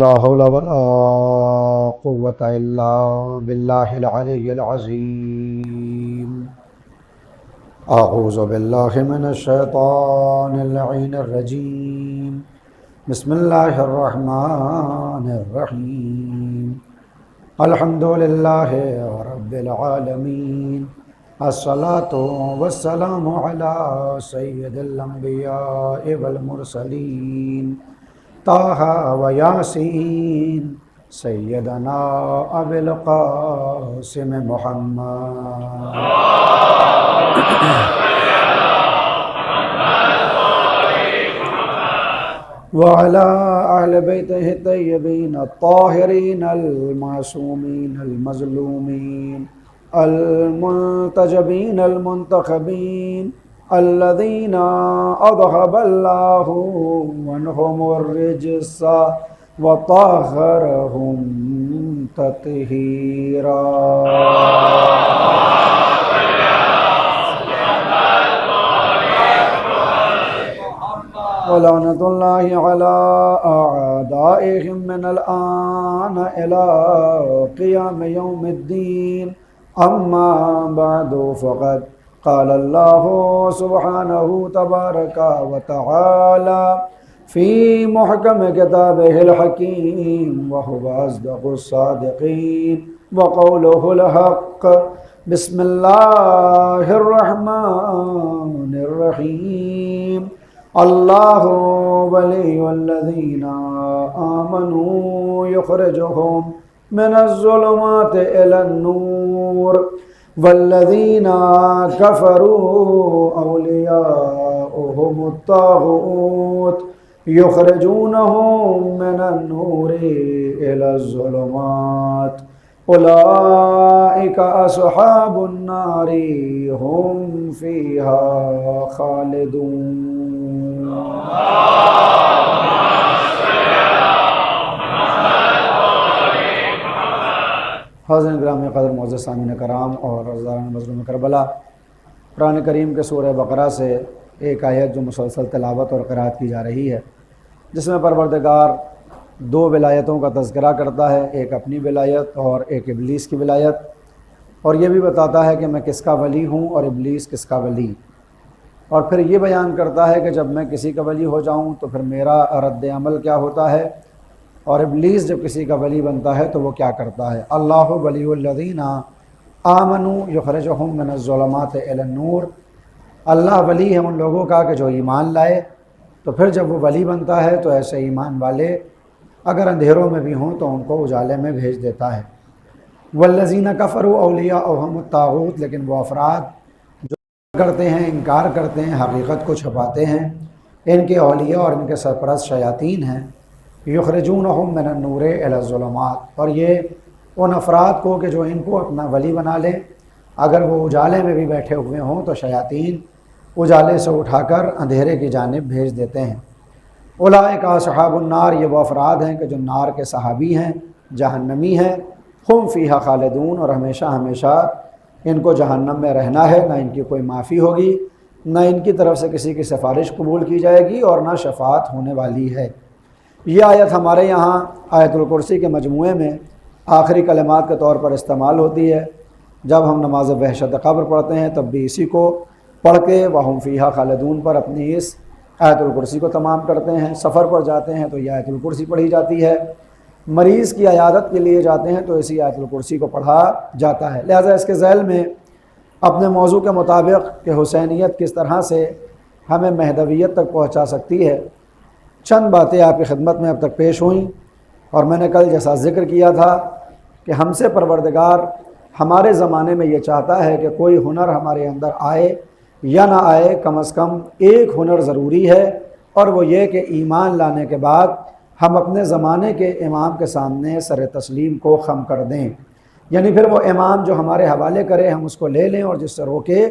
لا حول ولا قوة إلا بالله العلي العظيم. أعوذ بالله من الشيطان اللعين الرجيم. بسم الله الرحمن الرحيم. الحمد لله رب العالمين. الصلاة والسلام على سيد الأنبياء والمرسلين طه وياسين سيدنا أبي القاسم محمد وعلى أهل بيته الطيبين الطاهرين المعصومين المظلومين المنتجبين المنتخبين الذين أذهب الله عنهم الرجس وطهرهم تطهيرا. ولعنة الله على أعدائهم من الآن إلى قيام يوم الدين. أما بعد فقد قال الله سبحانه تبارك وتعالى في محكم كتابه الحكيم وهو أصدق الصادقين وقوله الحق. بسم الله الرحمن الرحيم. الله ولي الذين آمنوا يخرجهم من الظلمات إلى النور والذين كفروا أولياؤهم الطاغوت يخرجونهم من النور إلى الظلمات أولئك أصحاب النار هم فيها خالدون. حاضرین گرامی قدر معزز سامعین کرام اور عزیزان مظلوم کربلا، قرآن کریم کے سورہ بقرہ سے ایک آیت جو مسلسل تلاوت اور قرأت کی جا رہی ہے، جس میں پروردگار دو ولایتوں کا تذکرہ کرتا ہے، ایک اپنی ولایت اور ایک ابلیس کی ولایت، اور یہ بھی بتاتا ہے کہ میں کس کا ولی ہوں اور ابلیس کس کا ولی، اور پھر یہ بیان کرتا ہے کہ جب میں کسی کا ولی ہو جاؤں تو پھر میرا رد عمل کیا ہوتا ہے، اور ابلیس جب کسی کا ولی بنتا ہے تو وہ کیا کرتا ہے. اللہ ولی الذین آمنوا یخرجہم من الظلمات الی النور. اللہ ولی ہے ان لوگوں کا کہ جو ایمان لائے، تو پھر جب وہ ولی بنتا ہے تو ایسے ایمان والے اگر اندھیروں میں بھی ہوں تو ان کو اجالے میں بھیج دیتا ہے. والذین کفروا اولیاؤہم الطاغوت. لیکن وہ افراد جو کرتے ہیں، انکار کرتے ہیں، حقیقت کو چھپاتے ہیں، ان کے اولیاء اور ان کے سرپرست شیاطین ہیں. یخرجونہم من النور الی الظلمات. اور یہ ان افراد کو کہ جو ان کو اپنا ولی بنا لیں، اگر وہ اجالے میں بھی بیٹھے ہوئے ہوں تو شیاطین اجالے سے اٹھا کر اندھیرے کی جانب بھیج دیتے ہیں. اولئک اصحاب النار. یہ وہ افراد ہیں کہ جو نار کے صحابی ہیں، جہنمی ہیں. ہم فیہا خالدون. اور ہمیشہ ہمیشہ ان کو جہنم میں رہنا ہے، نہ ان کی کوئی معافی ہوگی، نہ ان کی طرف سے کسی کی سفارش قبول کی جائے گی، اور نہ شفاعت ہونے والی ہے. یہ آیت ہمارے یہاں آیت الکرسی کے مجموعے میں آخری کلمات کے طور پر استعمال ہوتی ہے. جب ہم نماز وحشت قبر پڑھتے ہیں تب بھی اسی کو پڑھ کے وَهُمْ فِيهَا خَالِدُونَ پر اپنی اس آیت الکرسی کو تمام کرتے ہیں. سفر پر جاتے ہیں تو یہ آیت الکرسی پڑھی جاتی ہے. مریض کی عیادت کے لیے جاتے ہیں تو اسی آیت الکرسی کو پڑھا جاتا ہے. لہٰذا اس کے ذیل میں اپنے موضوع کے مطابق کہ حسینیت کس طرح سے ہمیں مہدویت تک پہنچا سکتی ہے، چند باتیں آپ کی خدمت میں اب تک پیش ہوئیں. اور میں نے کل جیسا ذکر کیا تھا کہ ہم سے پروردگار ہمارے زمانے میں یہ چاہتا ہے کہ کوئی ہنر ہمارے اندر آئے یا نہ آئے، کم از کم ایک ہنر ضروری ہے، اور وہ یہ کہ ایمان لانے کے بعد ہم اپنے زمانے کے امام کے سامنے سر تسلیم کو خم کر دیں. یعنی پھر وہ امام جو ہمارے حوالے کرے ہم اس کو لے لیں، اور جس سے روکے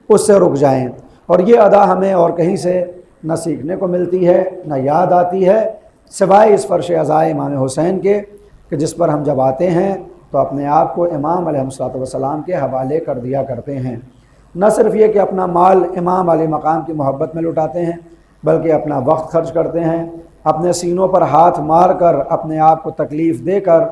اس سے رک جائیں. اور یہ ادا ہمیں اور کہیں سے نہ سیکھنے کو ملتی ہے نہ یاد آتی ہے، سوائے اس فرش عزائے امام حسین کے کہ جس پر ہم جب آتے ہیں تو اپنے آپ کو امام علیہ الصلوۃ والسلام کے حوالے کر دیا کرتے ہیں. نہ صرف یہ کہ اپنا مال امام علیہ مقام کی محبت میں لٹاتے ہیں، بلکہ اپنا وقت خرچ کرتے ہیں، اپنے سینوں پر ہاتھ مار کر اپنے آپ کو تکلیف دے کر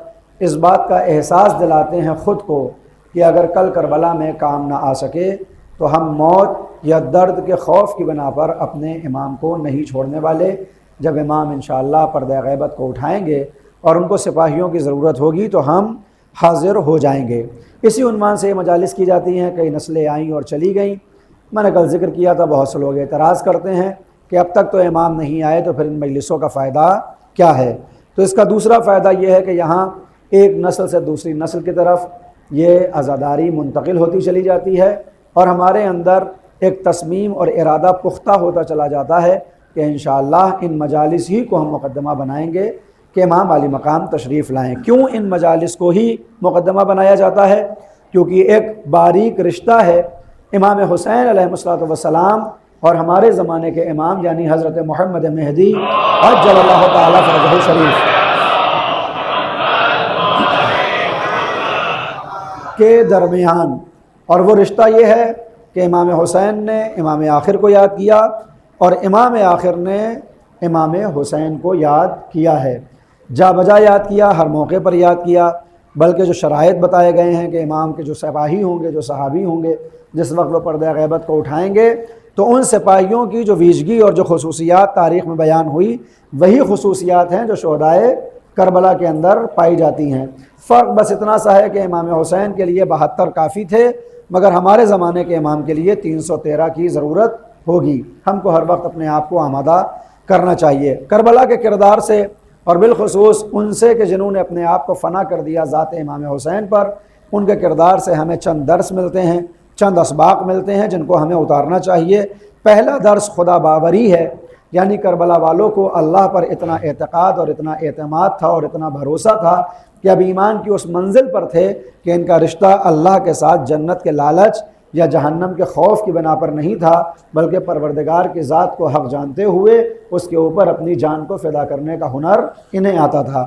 اس بات کا احساس دلاتے ہیں خود کو کہ اگر کل کربلا میں کام نہ آ سکے تو ہم موت یا درد کے خوف کی بنا پر اپنے امام کو نہیں چھوڑنے والے۔ جب امام انشاءاللہ پردہ غیبت کو اٹھائیں گے اور ان کو سپاہیوں کی ضرورت ہوگی تو ہم حاضر ہو جائیں گے۔ اسی عنوان سے یہ مجالس کی جاتی ہیں، کئی نسلیں آئیں اور چلی گئیں۔ میں نے کل ذکر کیا تھا، بہت سے لوگ اعتراض کرتے ہیں کہ اب تک تو امام نہیں آئے تو پھر ان مجلسوں کا فائدہ کیا ہے؟ تو اس کا دوسرا فائدہ یہ ہے کہ یہاں ایک نسل سے دوسری نسل کی طرف یہ عزاداری منتقل ہوتی چلی جاتی ہے اور ہمارے اندر ایک تصمیم اور ارادہ پختہ ہوتا چلا جاتا ہے کہ انشاءاللہ ان مجالس ہی کو ہم مقدمہ بنائیں گے کہ امام علی مقام تشریف لائیں۔ کیوں ان مجالس کو ہی مقدمہ بنایا جاتا ہے؟ کیونکہ ایک باریک رشتہ ہے امام حسین علیہ السلام اور ہمارے زمانے کے امام یعنی حضرت محمد مہدی عجل اللہ تعالیٰ فرجہ شریف کے درمیان، اور وہ رشتہ یہ ہے کہ امام حسین نے امام آخر کو یاد کیا اور امام آخر نے امام حسین کو یاد کیا ہے، جا بجا یاد کیا، ہر موقع پر یاد کیا، بلکہ جو شرائط بتائے گئے ہیں کہ امام کے جو سپاہی ہوں گے، جو صحابی ہوں گے، جس وقت وہ پردہ غیبت کو اٹھائیں گے تو ان سپاہیوں کی جو ویژگی اور جو خصوصیات تاریخ میں بیان ہوئی وہی خصوصیات ہیں جو شہدائے کربلا کے اندر پائی جاتی ہیں۔ فرق بس اتنا سا ہے کہ امام حسین کے لیے 72 کافی تھے، مگر ہمارے زمانے کے امام کے لیے 313 کی ضرورت ہوگی۔ ہم کو ہر وقت اپنے آپ کو آمادہ کرنا چاہیے کربلا کے کردار سے، اور بالخصوص ان سے کہ جنہوں نے اپنے آپ کو فنا کر دیا ذات امام حسین پر۔ ان کے کردار سے ہمیں چند درس ملتے ہیں، چند اسباق ملتے ہیں جن کو ہمیں اتارنا چاہیے۔ پہلا درس خدا باوری ہے، یعنی کربلا والوں کو اللہ پر اتنا اعتقاد اور اتنا اعتماد تھا اور اتنا بھروسہ تھا کہ اب ایمان کی اس منزل پر تھے کہ ان کا رشتہ اللہ کے ساتھ جنت کے لالچ یا جہنم کے خوف کی بنا پر نہیں تھا، بلکہ پروردگار کی ذات کو حق جانتے ہوئے اس کے اوپر اپنی جان کو فدا کرنے کا ہنر انہیں آتا تھا۔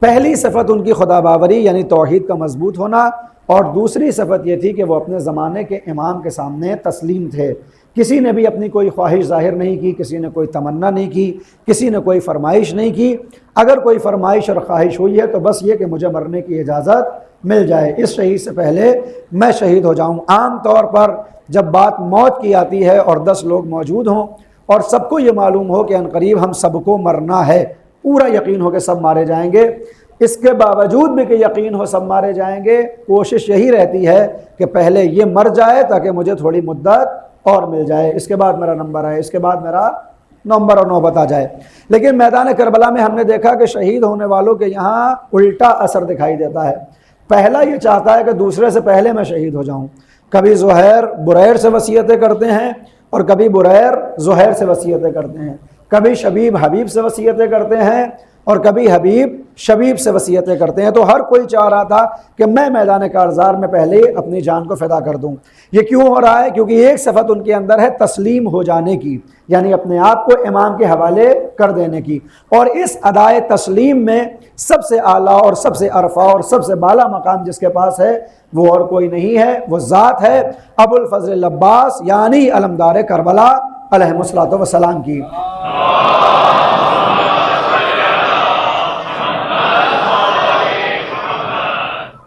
پہلی صفت ان کی خدا باوری یعنی توحید کا مضبوط ہونا، اور دوسری صفت یہ تھی کہ وہ اپنے زمانے کے امام کے سامنے تسلیم تھے۔ کسی نے بھی اپنی کوئی خواہش ظاہر نہیں کی، کسی نے کوئی تمنا نہیں کی، کسی نے کوئی فرمائش نہیں کی۔ اگر کوئی فرمائش اور خواہش ہوئی ہے تو بس یہ کہ مجھے مرنے کی اجازت مل جائے، اس شہید سے پہلے میں شہید ہو جاؤں۔ عام طور پر جب بات موت کی آتی ہے اور 10 لوگ موجود ہوں اور سب کو یہ معلوم ہو کہ عنقریب ہم سب کو مرنا ہے، پورا یقین ہو کہ سب مارے جائیں گے، اس کے باوجود بھی کہ یقین ہو سب مارے جائیں گے، کوشش یہی رہتی ہے کہ پہلے یہ مر جائے تاکہ مجھے تھوڑی مدت اور مل جائے، اس کے بعد میرا نمبر آئے، اس کے بعد میرا نمبر اور نوبت آ جائے۔ لیکن میدان کربلا میں ہم نے دیکھا کہ شہید ہونے والوں کے یہاں الٹا اثر دکھائی دیتا ہے۔ پہلا یہ چاہتا ہے کہ دوسرے سے پہلے میں شہید ہو جاؤں۔ کبھی زہیر بریر سے وصیتیں کرتے ہیں اور کبھی بریر زہیر سے وصیتیں کرتے ہیں، کبھی شبیب حبیب سے وصیتیں کرتے ہیں اور کبھی حبیب شبیب سے وصیتیں کرتے ہیں۔ تو ہر کوئی چاہ رہا تھا کہ میں میدان کارزار میں پہلے اپنی جان کو فدا کر دوں۔ یہ کیوں ہو رہا ہے؟ کیونکہ ایک صفت ان کے اندر ہے تسلیم ہو جانے کی، یعنی اپنے آپ کو امام کے حوالے کر دینے کی، اور اس ادائے تسلیم میں سب سے اعلیٰ اور سب سے عرفہ اور سب سے بالا مقام جس کے پاس ہے وہ اور کوئی نہیں ہے، وہ ذات ہے ابو الفضل العباس یعنی علمدار کربلا علیہ الصلوۃ والسلام کی۔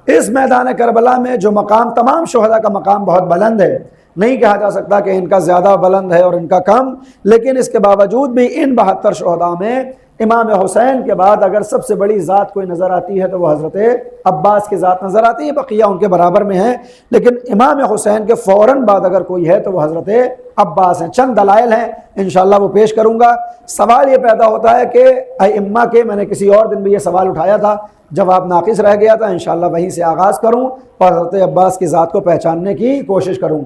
اس میدان کربلا میں جو مقام تمام شہداء کا مقام بہت بلند ہے، نہیں کہا جا سکتا کہ ان کا زیادہ بلند ہے اور ان کا کم، لیکن اس کے باوجود بھی ان 72 شہداء میں امام حسین کے بعد اگر سب سے بڑی ذات کوئی نظر آتی ہے تو وہ حضرت عباس کی ذات نظر آتی ہے، بقیہ ان کے برابر میں ہیں، لیکن امام حسین کے فوراً بعد اگر کوئی ہے تو وہ حضرت عباس ہیں۔ چند دلائل ہیں، انشاءاللہ وہ پیش کروں گا۔ سوال یہ پیدا ہوتا ہے کہ ائمہ کے، میں نے کسی اور دن بھی یہ سوال اٹھایا تھا، جواب ناقص رہ گیا تھا، انشاءاللہ وہیں سے آغاز کروں اور حضرت عباس کی ذات کو پہچاننے کی کوشش کروں۔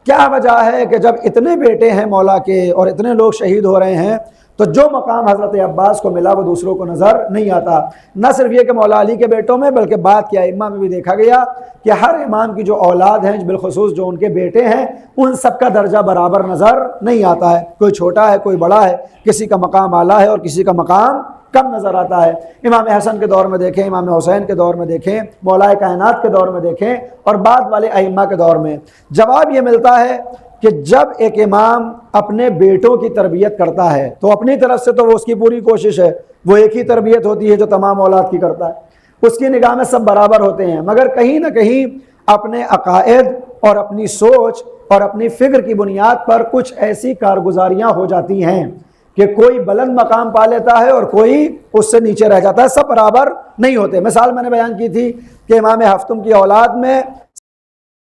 کیا وجہ ہے کہ جب اتنے بیٹے ہیں مولا کے اور اتنے لوگ شہید ہو رہے ہیں تو جو مقام حضرت عباس کو ملا وہ دوسروں کو نظر نہیں آتا؟ نہ صرف یہ کہ مولا علی کے بیٹوں میں بلکہ بعد کے ائمہ میں بھی دیکھا گیا کہ ہر امام کی جو اولاد ہیں، بالخصوص جو ان کے بیٹے ہیں، ان سب کا درجہ برابر نظر نہیں آتا ہے، کوئی چھوٹا ہے کوئی بڑا ہے، کسی کا مقام اعلیٰ ہے اور کسی کا مقام کم نظر آتا ہے۔ امام حسن کے دور میں دیکھیں، امام حسین کے دور میں دیکھیں، مولا کائنات کے دور میں دیکھیں اور بعد والے ائمہ کے دور میں، جواب یہ ملتا ہے کہ جب ایک امام اپنے بیٹوں کی تربیت کرتا ہے تو اپنی طرف سے تو وہ اس کی پوری کوشش ہے، وہ ایک ہی تربیت ہوتی ہے جو تمام اولاد کی کرتا ہے، اس کی نگاہ میں سب برابر ہوتے ہیں، مگر کہیں نہ کہیں اپنے عقائد اور اپنی سوچ اور اپنی فکر کی بنیاد پر کچھ ایسی کارگزاریاں ہو جاتی ہیں کہ کوئی بلند مقام پا لیتا ہے اور کوئی اس سے نیچے رہ جاتا ہے، سب برابر نہیں ہوتے۔ مثال میں نے بیان کی تھی کہ امام ہفتم کی اولاد میں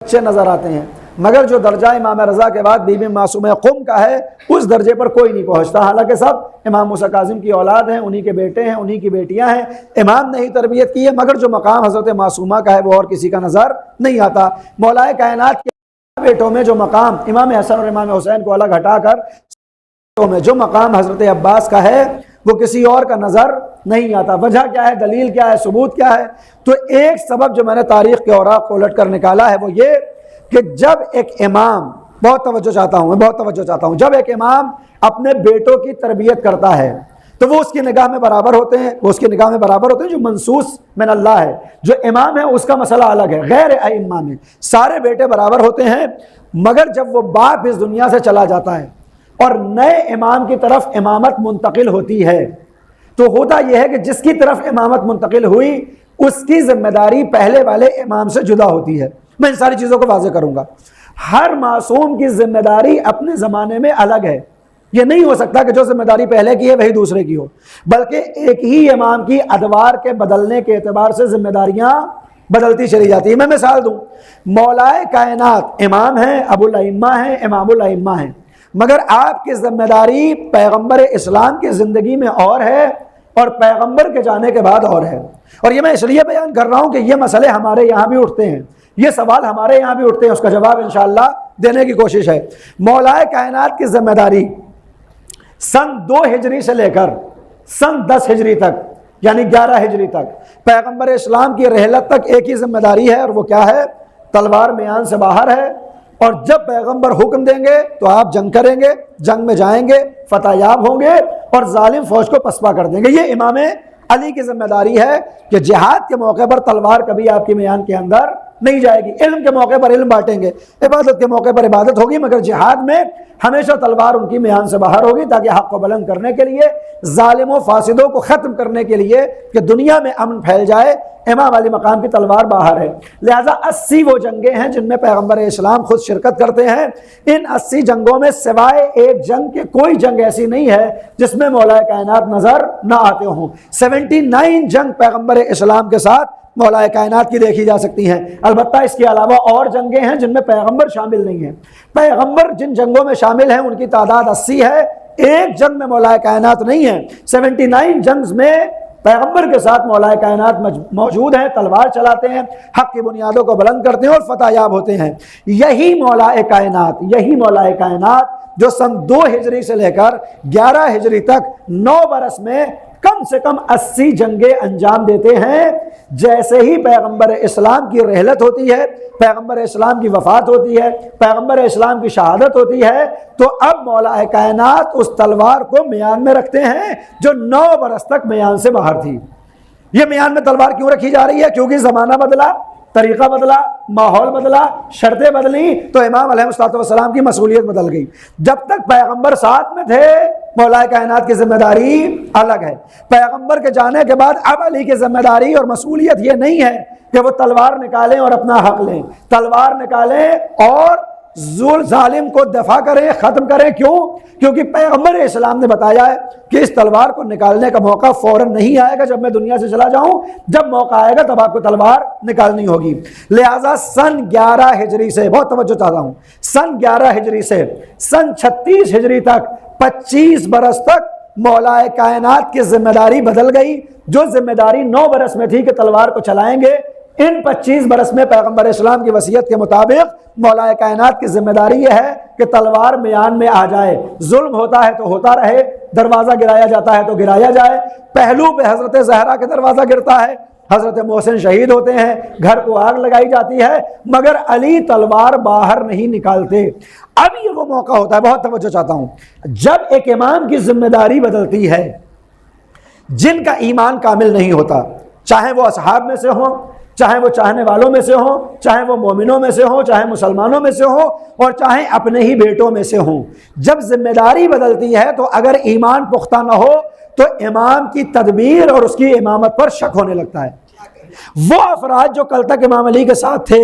اچھے نظر آتے ہیں، مگر جو درجہ امام رضا کے بعد بی بی معصومہ قم کا ہے اس درجے پر کوئی نہیں پہنچتا، حالانکہ سب امام موسیٰ کاظم کی اولاد ہیں، انہی کے بیٹے ہیں، انہی کی بیٹیاں ہیں، امام نے ہی تربیت کی ہے، مگر جو مقام حضرت معصومہ کا ہے وہ اور کسی کا نظر نہیں آتا۔ مولا کائنات کے بیٹوں میں جو مقام امام حسن اور امام حسین کو الگ ہٹا کر میں جو مقام حضرت عباس کا ہے وہ کسی اور کا نظر نہیں آتا۔ وجہ کیا ہے، دلیل کیا ہے، ثبوت کیا ہے؟ تو ایک سبب جو میں نے تاریخ کے اوراق کو الٹ کر نکالا ہے وہ یہ کہ جب ایک امام، بہت توجہ چاہتا ہوں، جب ایک امام اپنے بیٹوں کی تربیت کرتا ہے تو وہ اس کی نگاہ میں برابر ہوتے ہیں، جو منصوص من اللہ ہے، جو امام ہے اس کا مسئلہ الگ ہے، غیر ائمہ میں سارے بیٹے برابر ہوتے ہیں، مگر جب وہ باپ اس دنیا سے چلا جاتا ہے اور نئے امام کی طرف امامت منتقل ہوتی ہے تو ہوتا یہ ہے کہ جس کی طرف امامت منتقل ہوئی اس کی ذمہ داری پہلے والے امام سے جدا ہوتی ہے۔ میں ان ساری چیزوں کو واضح کروں گا۔ ہر معصوم کی ذمہ داری اپنے زمانے میں الگ ہے، یہ نہیں ہو سکتا کہ جو ذمہ داری پہلے کی ہے وہی دوسرے کی ہو، بلکہ ایک ہی امام کی ادوار کے بدلنے کے اعتبار سے ذمہ داریاں بدلتی چلی جاتی ہیں۔ میں مثال دوں، مولائے کائنات امام ہیں، ابو الائمہ ہیں، امام الائمہ ہیں، مگر آپ کی ذمہ داری پیغمبر اسلام کی زندگی میں اور ہے اور پیغمبر کے جانے کے بعد اور ہے۔ اور یہ میں اس لیے بیان کر رہا ہوں کہ یہ مسئلے ہمارے یہاں بھی اٹھتے ہیں، یہ سوال ہمارے یہاں بھی اٹھتے ہیں، اس کا جواب انشاءاللہ دینے کی کوشش ہے۔ مولائے کائنات کی ذمہ داری سن 2 ہجری سے لے کر سن 10 ہجری تک، یعنی 11 ہجری تک پیغمبر اسلام کی رحلت تک ایک ہی ذمہ داری ہے، اور وہ کیا ہے؟ تلوار میان سے باہر ہے، اور جب پیغمبر حکم دیں گے تو آپ جنگ کریں گے، جنگ میں جائیں گے، فتح یاب ہوں گے اور ظالم فوج کو پسپا کر دیں گے۔ یہ امام علی کی ذمہ داری ہے کہ جہاد کے موقع پر تلوار کبھی آپ کی میان کے اندر نہیں جائے گی، علم کے موقع پر علم بانٹیں گے، عبادت کے موقع پر عبادت ہوگی، مگر جہاد میں ہمیشہ تلوار ان کی میان سے باہر ہوگی، تاکہ حق کو بلند کرنے کے لیے، ظالموں فاسدوں کو ختم کرنے کے لیے کہ دنیا میں امن پھیل جائے، امام علی مقام کی تلوار باہر ہے۔ لہذا 80 وہ جنگیں ہیں جن میں پیغمبر اسلام خود شرکت کرتے ہیں۔ ان 80 جنگوں میں سوائے ایک جنگ کے کوئی جنگ ایسی نہیں ہے جس میں مولا کائنات نظر نہ آتے ہوں۔ 79 جنگ پیغمبر اسلام کے ساتھ مولا کائنات کی دیکھی جا سکتی ہیں۔ البتہ اس کے علاوہ اور جنگیں ہیں جن میں پیغمبر شامل نہیں ہیں۔ پیغمبر جن جنگوں میں شامل ہیں ان کی تعداد 80 ہے، ایک جنگ میں مولا کائنات نہیں ہے۔ 79 جنگز میں پیغمبر کے ساتھ مولا کائنات موجود ہیں، تلوار چلاتے ہیں، حق کی بنیادوں کو بلند کرتے ہیں اور فتح یاب ہوتے ہیں۔ یہی مولا کائنات جو سن 2 ہجری سے لے کر 11 ہجری تک 9 برس میں کم سے کم 80 جنگیں انجام دیتے ہیں۔ جیسے ہی پیغمبر اسلام کی رحلت ہوتی ہے، پیغمبر اسلام کی وفات ہوتی ہے، پیغمبر اسلام کی شہادت ہوتی ہے، تو اب مولا کائنات اس تلوار کو میان میں رکھتے ہیں جو 9 برس تک میان سے باہر تھی۔ یہ میان میں تلوار کیوں رکھی جا رہی ہے؟ کیونکہ زمانہ بدلا، طریقہ بدلا، ماحول بدلا، شرطیں بدلی، تو امام علیہ السلام کی مسئولیت بدل گئی۔ جب تک پیغمبر ساتھ میں تھے مولا کائنات کی ذمہ داری الگ ہے، پیغمبر کے جانے کے بعد اب علی کی ذمہ داری اور مسئولیت یہ نہیں ہے کہ وہ تلوار نکالیں اور اپنا حق لیں، تلوار نکالیں اور ظالم کو دفاع کریں، ختم کریں۔ کیوں؟ کیونکہ پیغمبر اسلام نے بتایا ہے کہ اس تلوار کو نکالنے کا موقع فوراً نہیں آئے گا جب میں دنیا سے چلا جاؤں، جب موقع آئے گا تب آپ کو تلوار نکالنی ہوگی۔ لہٰذا سن 11 ہجری سے، بہت توجہ چاہتا ہوں، سن 11 ہجری سے سن 36 ہجری تک 25 برس تک مولا کائنات کی ذمہ داری بدل گئی۔ جو ذمہ داری 9 برس میں تھی کہ تلوار کو چلائیں گے، ان 25 برس میں پیغمبر اسلام کی وصیت کے مطابق مولا کائنات کی ذمہ داری یہ ہے کہ تلوار میان میں آ جائے، ظلم ہوتا ہے تو ہوتا رہے، دروازہ گرایا جاتا ہے تو گرایا جائے۔ پہلو پہ حضرت زہرا کے دروازہ گرتا ہے، حضرت محسن شہید ہوتے ہیں، گھر کو آگ لگائی جاتی ہے، مگر علی تلوار باہر نہیں نکالتے۔ اب یہ وہ موقع ہوتا ہے، بہت توجہ چاہتا ہوں، جب ایک امام کی ذمہ داری بدلتی ہے، جن کا ایمان کامل نہیں ہوتا، چاہے وہ اصحاب میں سے ہوں، چاہے وہ چاہنے والوں میں سے ہوں، چاہے وہ مومنوں میں سے ہوں، چاہے مسلمانوں میں سے ہوں، اور چاہے اپنے ہی بیٹوں میں سے ہوں۔ جب ذمہ داری بدلتی ہے تو اگر ایمان پختہ نہ ہو تو امام کی تدبیر اور اس کی امامت پر شک ہونے لگتا ہے۔ وہ افراد جو کل تک امام علی کے ساتھ تھے،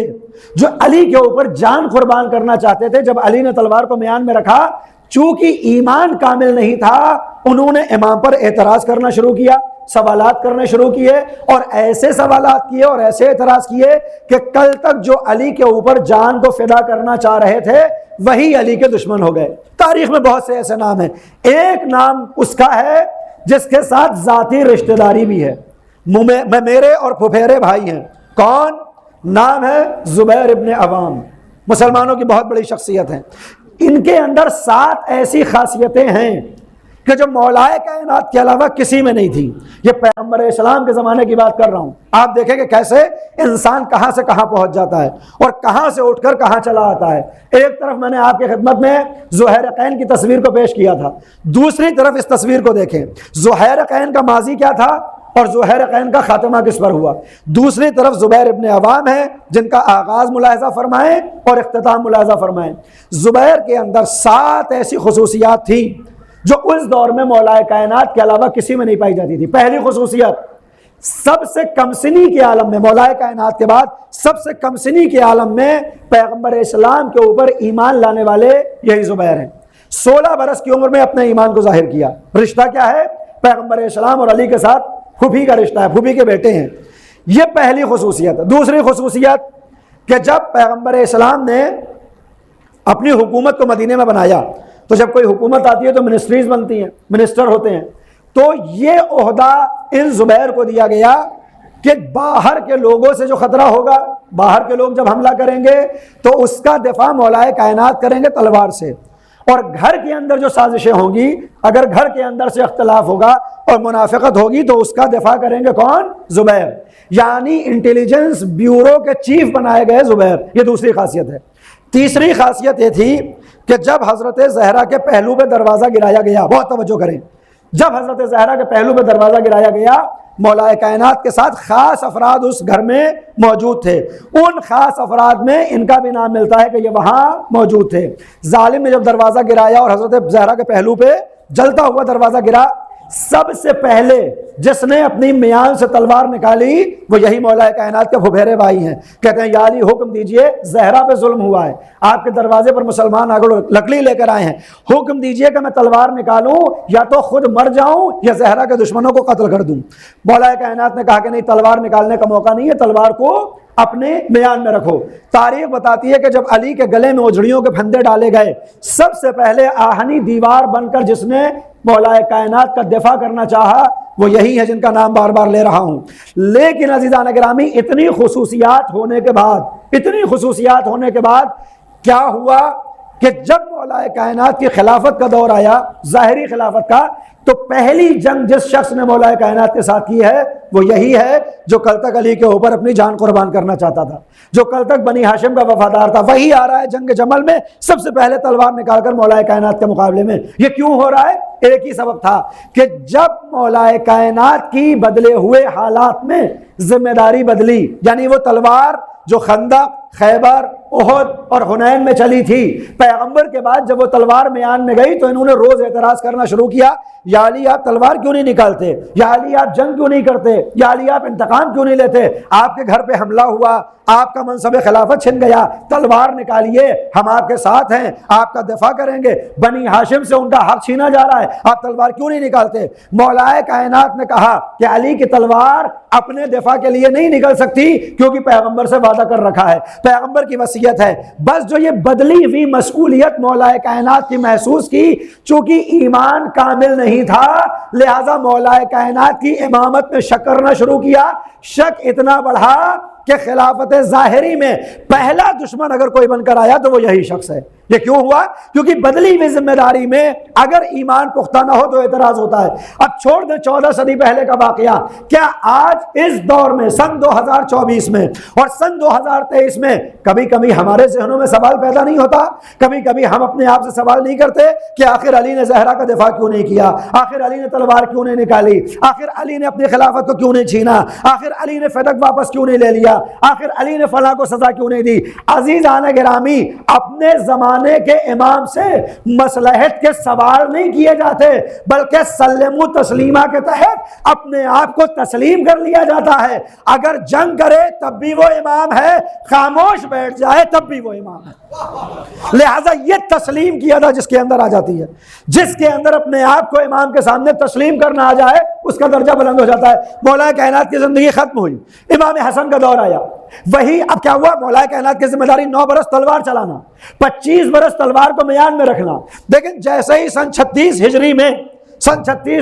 جو علی کے اوپر جان قربان کرنا چاہتے تھے، جب علی نے تلوار کو میان میں رکھا، چونکہ ایمان کامل نہیں تھا، انہوں نے امام پر اعتراض کرنا شروع کیا، سوالات کرنے شروع کیے، اور ایسے سوالات کیے اور ایسے اعتراض کیے کہ کل تک جو علی کے اوپر جان کو فدا کرنا چاہ رہے تھے وہی علی کے دشمن ہو گئے۔ تاریخ میں بہت سے ایسے نام ہیں، ایک نام اس کا ہے جس کے ساتھ ذاتی رشتہ داری بھی ہے، میرے اور پھپھیرے بھائی ہیں۔ کون؟ نام ہے زبیر ابن عوام، مسلمانوں کی بہت بڑی شخصیت ہے۔ ان کے اندر 7 ایسی خاصیتیں ہیں کہ جو مولائے کائنات کے علاوہ کسی میں نہیں تھی۔ یہ پیغمبر اسلام کے زمانے کی بات کر رہا ہوں۔ آپ دیکھیں کہ کیسے انسان کہاں سے کہاں پہنچ جاتا ہے اور کہاں سے اٹھ کر کہاں چلا آتا ہے۔ ایک طرف میں نے آپ کی خدمت میں ذوالحرقین کی تصویر کو پیش کیا تھا، دوسری طرف اس تصویر کو دیکھیں، ذوالحرقین کا ماضی کیا تھا اور ذوالحرقین کا خاتمہ کس پر ہوا۔ دوسری طرف زبیر ابن عوام ہے جن کا آغاز ملاحظہ فرمائیں اور اختتام ملاحظہ فرمائیں۔ زبیر کے اندر 7 ایسی خصوصیات تھیں جو اس دور میں مولائے کائنات کے علاوہ کسی میں نہیں پائی جاتی تھی۔ پہلی خصوصیت، سب سے کم سنی کے عالم میں، مولائے کائنات کے بعد سب سے کم سنی کے عالم میں پیغمبر اسلام کے اوپر ایمان لانے والے یہی زبیر ہیں۔ 16 برس کی عمر میں اپنے ایمان کو ظاہر کیا۔ رشتہ کیا ہے؟ پیغمبر اسلام اور علی کے ساتھ پھوپھی کا رشتہ ہے، پھوپھی کے بیٹے ہیں۔ یہ پہلی خصوصیت ہے۔ دوسری خصوصیت کہ جب پیغمبر اسلام نے اپنی حکومت کو مدینے میں بنایا تو جب کوئی حکومت آتی ہے تو منسٹریز بنتی ہیں، منسٹر ہوتے ہیں، تو یہ عہدہ ان زبیر کو دیا گیا کہ باہر کے لوگوں سے جو خطرہ ہوگا، باہر کے لوگ جب حملہ کریں گے تو اس کا دفاع مولائے کائنات کریں گے تلوار سے، اور گھر کے اندر جو سازشیں ہوں گی، اگر گھر کے اندر سے اختلاف ہوگا اور منافقت ہوگی تو اس کا دفاع کریں گے کون؟ زبیر۔ یعنی انٹیلیجنس بیورو کے چیف بنائے گئے زبیر۔ یہ دوسری خاصیت ہے۔ تیسری خاصیت یہ تھی کہ جب حضرت زہرا کے پہلو پہ دروازہ گرایا گیا، بہت توجہ کریں، جب حضرت زہرا کے پہلو پہ دروازہ گرایا گیا، مولائے کائنات کے ساتھ خاص افراد اس گھر میں موجود تھے۔ ان خاص افراد میں ان کا بھی نام ملتا ہے کہ یہ وہاں موجود تھے۔ ظالم نے جب دروازہ گرایا اور حضرت زہرا کے پہلو پہ جلتا ہوا دروازہ گرا، سب سے پہلے جس نے اپنی میان سے تلوار نکالی وہ یہی مولائے کائنات کے پھپھیرے بھائی ہیں۔ کہتے ہیں یا علی حکم دیجئے، زہرا پہ ظلم ہوا ہے، آپ کے دروازے پر مسلمان آگے لکڑی لے کر آئے ہیں، حکم دیجئے کہ میں تلوار نکالوں یا تو خود مر جاؤں یا زہرا کے دشمنوں کو قتل کر دوں۔ مولائے کائنات نے کہا کہ نہیں، تلوار نکالنے کا موقع نہیں ہے، تلوار کو اپنے میان میں رکھو۔ تاریخ بتاتی ہے کہ جب علی کے گلے میں اجڑیوں کے پھندے ڈالے گئے، سب سے پہلے آہنی دیوار بن کر جس نے مولائے کائنات کا دفاع کرنا چاہا وہ یہی ہے جن کا نام بار بار لے رہا ہوں۔ لیکن عزیزان گرامی، اتنی خصوصیات ہونے کے بعد کیا ہوا کہ جب مولائے کائنات کی خلافت کا دور آیا، ظاہری خلافت کا، تو پہلی جنگ جس شخص نے مولائے کائنات کے ساتھ کی ہے وہ یہی ہے جو کل تک علی کے اوپر اپنی جان قربان کرنا چاہتا تھا، جو کل تک بنی ہاشم کا وفادار تھا۔ وہی آ رہا ہے جنگ جمل میں سب سے پہلے تلوار نکال کر مولائے کائنات کے مقابلے میں۔ یہ کیوں ہو رہا ہے؟ ایک ہی سبب تھا کہ جب مولائے کائنات کی بدلے ہوئے حالات میں ذمہ داری بدلی، یعنی وہ تلوار جو خندق، خیبر، احد اور حنین میں چلی تھی، پیغمبر کے بعد جب وہ تلوار میان میں گئی تو انہوں نے روز اعتراض کرنا شروع کیا، یا علی آپ تلوار کیوں نہیں نکالتے، یا علی آپ جنگ کیوں نہیں کرتے، یا علی آپ انتقام کیوں نہیں لیتے، آپ کے گھر پہ حملہ ہوا، آپ کا منصب خلافت چھن گیا، تلوار نکالیے، ہم آپ کے ساتھ ہیں، آپ کا دفاع کریں گے، بنی ہاشم سے ان کا حق چھینا جا رہا ہے، آپ تلوار کیوں نہیں نکالتے۔ مولائے کائنات نے کہا کہ علی کی تلوار اپنے دفاع کے لیے نہیں نکل سکتی کیونکہ پیغمبر سے وعدہ کر رکھا ہے، پیغمبر کی وصیت ہے۔ بس جو یہ بدلی ہوئی مسئولیت مولائے کائنات کی محسوس کی، چونکہ ایمان کامل نہیں تھا لہذا مولائے کائنات کی امامت میں شک کرنا شروع کیا۔ شک اتنا بڑھا کہ خلافت ظاہری میں پہلا دشمن اگر کوئی بن کر آیا تو وہ یہی شخص ہے۔ یہ کیوں ہوا؟ کیونکہ بدلی ہوئی ذمہ داری میں اگر ایمان پختہ نہ ہو تو اعتراض ہوتا ہے۔ اب چھوڑ دیں 14 صدی پہلے کا واقعہ، کیا آج اس دور میں سن 2024 میں اور سن 2023 میں کبھی کبھی ہمارے ذہنوں میں سوال پیدا نہیں ہوتا؟ کبھی کبھی ہم اپنے آپ سے سوال نہیں کرتے کہ آخر علی نے زہرا کا دفاع کیوں نہیں کیا؟ آخر علی نے تلوار کیوں نہیں نکالی؟ آخر علی نے اپنی خلافت کو کیوں نہیں چھینا؟ آخر علی نے فدق واپس کیوں نہیں لے لیا؟ آخر علی نے فلاں کو سزا کیوں نہیں دی؟ عزیزان گرامی، اپنے زمانے کے امام سے مصلحت کے سوال نہیں کیے جاتے، بلکہ سلم و تسلیمہ کے تحت اپنے آپ کو تسلیم کر لیا جاتا ہے۔ اگر جنگ کرے تب بھی وہ امام ہے، خاموش بیٹھ جائے تب بھی وہ امام ہے۔ لہذا یہ تسلیم کی ادا جس کے اندر آ جاتی ہے، جس کے اندر اپنے آپ کو امام کے سامنے تسلیم کرنا آ جائے، اس کا درجہ بلند ہو جاتا ہے۔ مولا کائنات کی زندگی ختم ہوئی، امام حسن کا دور آیا، وہی اب کیا ہوا؟ مولا کائنات کی ذمہ داری 9 برس تلوار چلانا، 25 برس تلوار کو میان میں رکھنا۔ لیکن جیسے ہی سن 36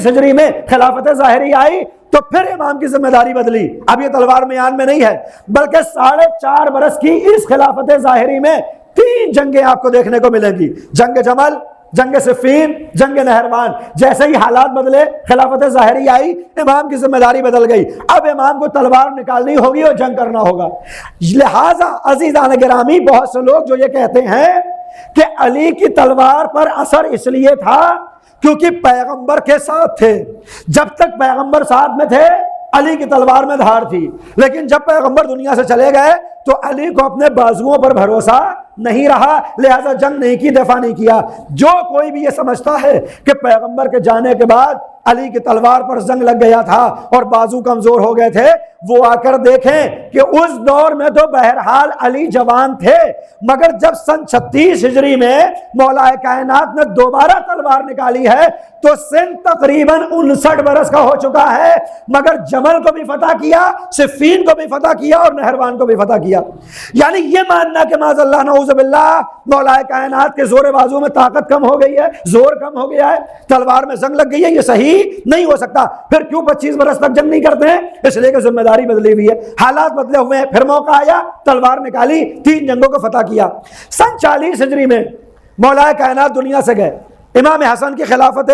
ہجری میں خلافت ظاہری آئی تو پھر امام کی ذمہ داری بدلی۔ اب یہ تلوار میان میں نہیں ہے، بلکہ 4.5 برس کی اس خلافت ظاہری میں 3 جنگیں آپ کو دیکھنے کو ملیں گی: جنگ جمل، جنگ صفین، جنگ نہروان۔ جیسے ہی حالات بدلے، خلافت ظاہری آئی، امام کی ذمہ داری بدل گئی۔ اب امام کو تلوار نکالنی ہوگی اور جنگ کرنا ہوگا۔ لہٰذا عزیزان گرامی، بہت سے لوگ جو یہ کہتے ہیں کہ علی کی تلوار پر اثر اس لیے تھا کیونکہ پیغمبر کے ساتھ تھے، جب تک پیغمبر ساتھ میں تھے علی کی تلوار میں دھار تھی، لیکن جب پیغمبر دنیا سے چلے گئے تو علی کو اپنے بازوؤں پر بھروسہ نہیں رہا، لہذا جنگ نہیں کی، دفاع نہیں کیا۔ جو کوئی بھی یہ سمجھتا ہے کہ پیغمبر کے جانے کے بعد علی کی تلوار پر زنگ لگ گیا تھا اور بازو کمزور ہو گئے تھے، وہ آ کر دیکھیں کہ اس دور میں تو بہرحال علی جوان تھے، مگر جب سن 36 ہجری میں مولا کائنات نے دوبارہ تلوار نکالی ہے تو سن تقریباً 59 برس کا ہو چکا ہے، مگر جمل کو بھی فتح کیا، صفین کو بھی فتح کیا اور نہروان کو بھی فتح کیا۔ یعنی یہ ماننا کہ معاذ اللہ نعوذ باللہ مولا کائنات کے زور بازو میں طاقت کم ہو گئی ہے، زور کم ہو گیا ہے، تلوار میں زنگ لگ گئی ہے، یہ صحیح نہیں ہو سکتا۔ پھر کیوں 25 برس تک جنگ نہیں کرتے ہیں؟ اس لیے کہ ذمہ داری بدلی ہوئی ہے، حالات بدلے ہوئے ہیں۔ پھر موقع آیا، تلوار نکالی، 3 جنگوں کو فتح کیا۔ سن 40 ہجری میں مولا کائنات دنیا سے گئے، امام حسن کی خلافت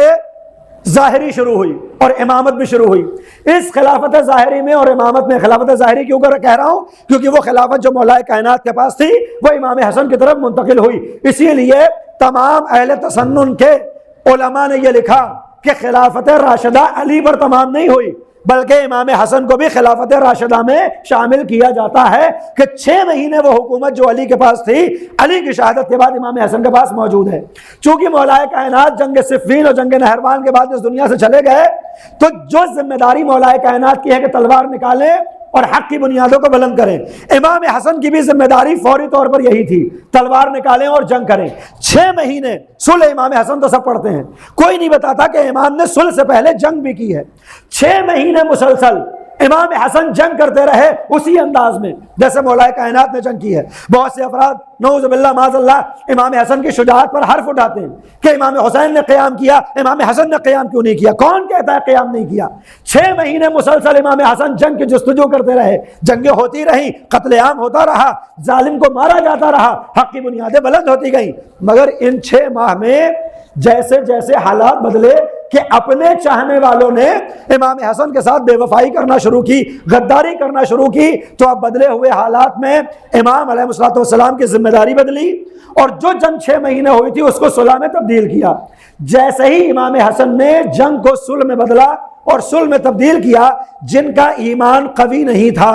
ظاہری شروع ہوئی اور امامت بھی شروع ہوئی۔ اس خلافت ظاہری میں اور امامت میں، خلافت ظاہری کیوں کہہ رہا ہوں؟ کیونکہ وہ خلافت جو مولا کائنات کے پاس تھی وہ امام حسن کی طرف منتقل ہوئی۔ اسی لیے تمام اہل تسنن کے علماء نے یہ لکھا کہ خلافت راشدہ علی پر تمام نہیں ہوئی، بلکہ امام حسن کو بھی خلافت راشدہ میں شامل کیا جاتا ہے کہ 6 مہینے وہ حکومت جو علی کے پاس تھی، علی کی شہادت کے بعد امام حسن کے پاس موجود ہے۔ چونکہ مولا کائنات جنگ صفین اور جنگ نہروان کے بعد اس دنیا سے چلے گئے تو جو ذمہ داری مولا کائنات کی ہے کہ تلوار نکالیں اور حق کی بنیادوں کو بلند کریں، امام حسن کی بھی ذمہ داری فوری طور پر یہی تھی، تلوار نکالیں اور جنگ کریں۔ 6 مہینے صلح امام حسن تو سب پڑھتے ہیں، کوئی نہیں بتاتا کہ امام نے صلح سے پہلے جنگ بھی کی ہے۔ 6 مہینے مسلسل امام حسن جنگ کرتے رہے اسی انداز میں جیسے مولا کائنات نے جنگ کی ہے۔ بہت سے افراد نعوذ باللہ معاذ اللہ امام حسن کی شجاعت پر حرف اٹھاتے ہیں کہ امام حسین نے قیام کیا، امام حسن نے قیام کیوں نہیں کیا؟ کون کہتا ہے قیام نہیں کیا؟ 6 مہینے مسلسل امام حسن جنگ کی جستجو کرتے رہے، جنگیں ہوتی رہیں، قتل عام ہوتا رہا، ظالم کو مارا جاتا رہا، حق کی بنیادیں بلند ہوتی گئیں۔ مگر ان 6 ماہ میں جیسے جیسے حالات بدلے کہ اپنے چاہنے والوں نے امام حسن کے ساتھ بے وفائی کرنا شروع کی، غداری کرنا شروع کی، تو اب بدلے ہوئے حالات میں امام علیہ الصلوۃ والسلام کی ذمہ داری بدلی اور جو جنگ 6 مہینے ہوئی تھی اس کو صلح میں تبدیل کیا۔ جیسے ہی امام حسن نے جنگ کو صلح میں بدلا اور صلح میں تبدیل کیا، جن کا ایمان قوی نہیں تھا،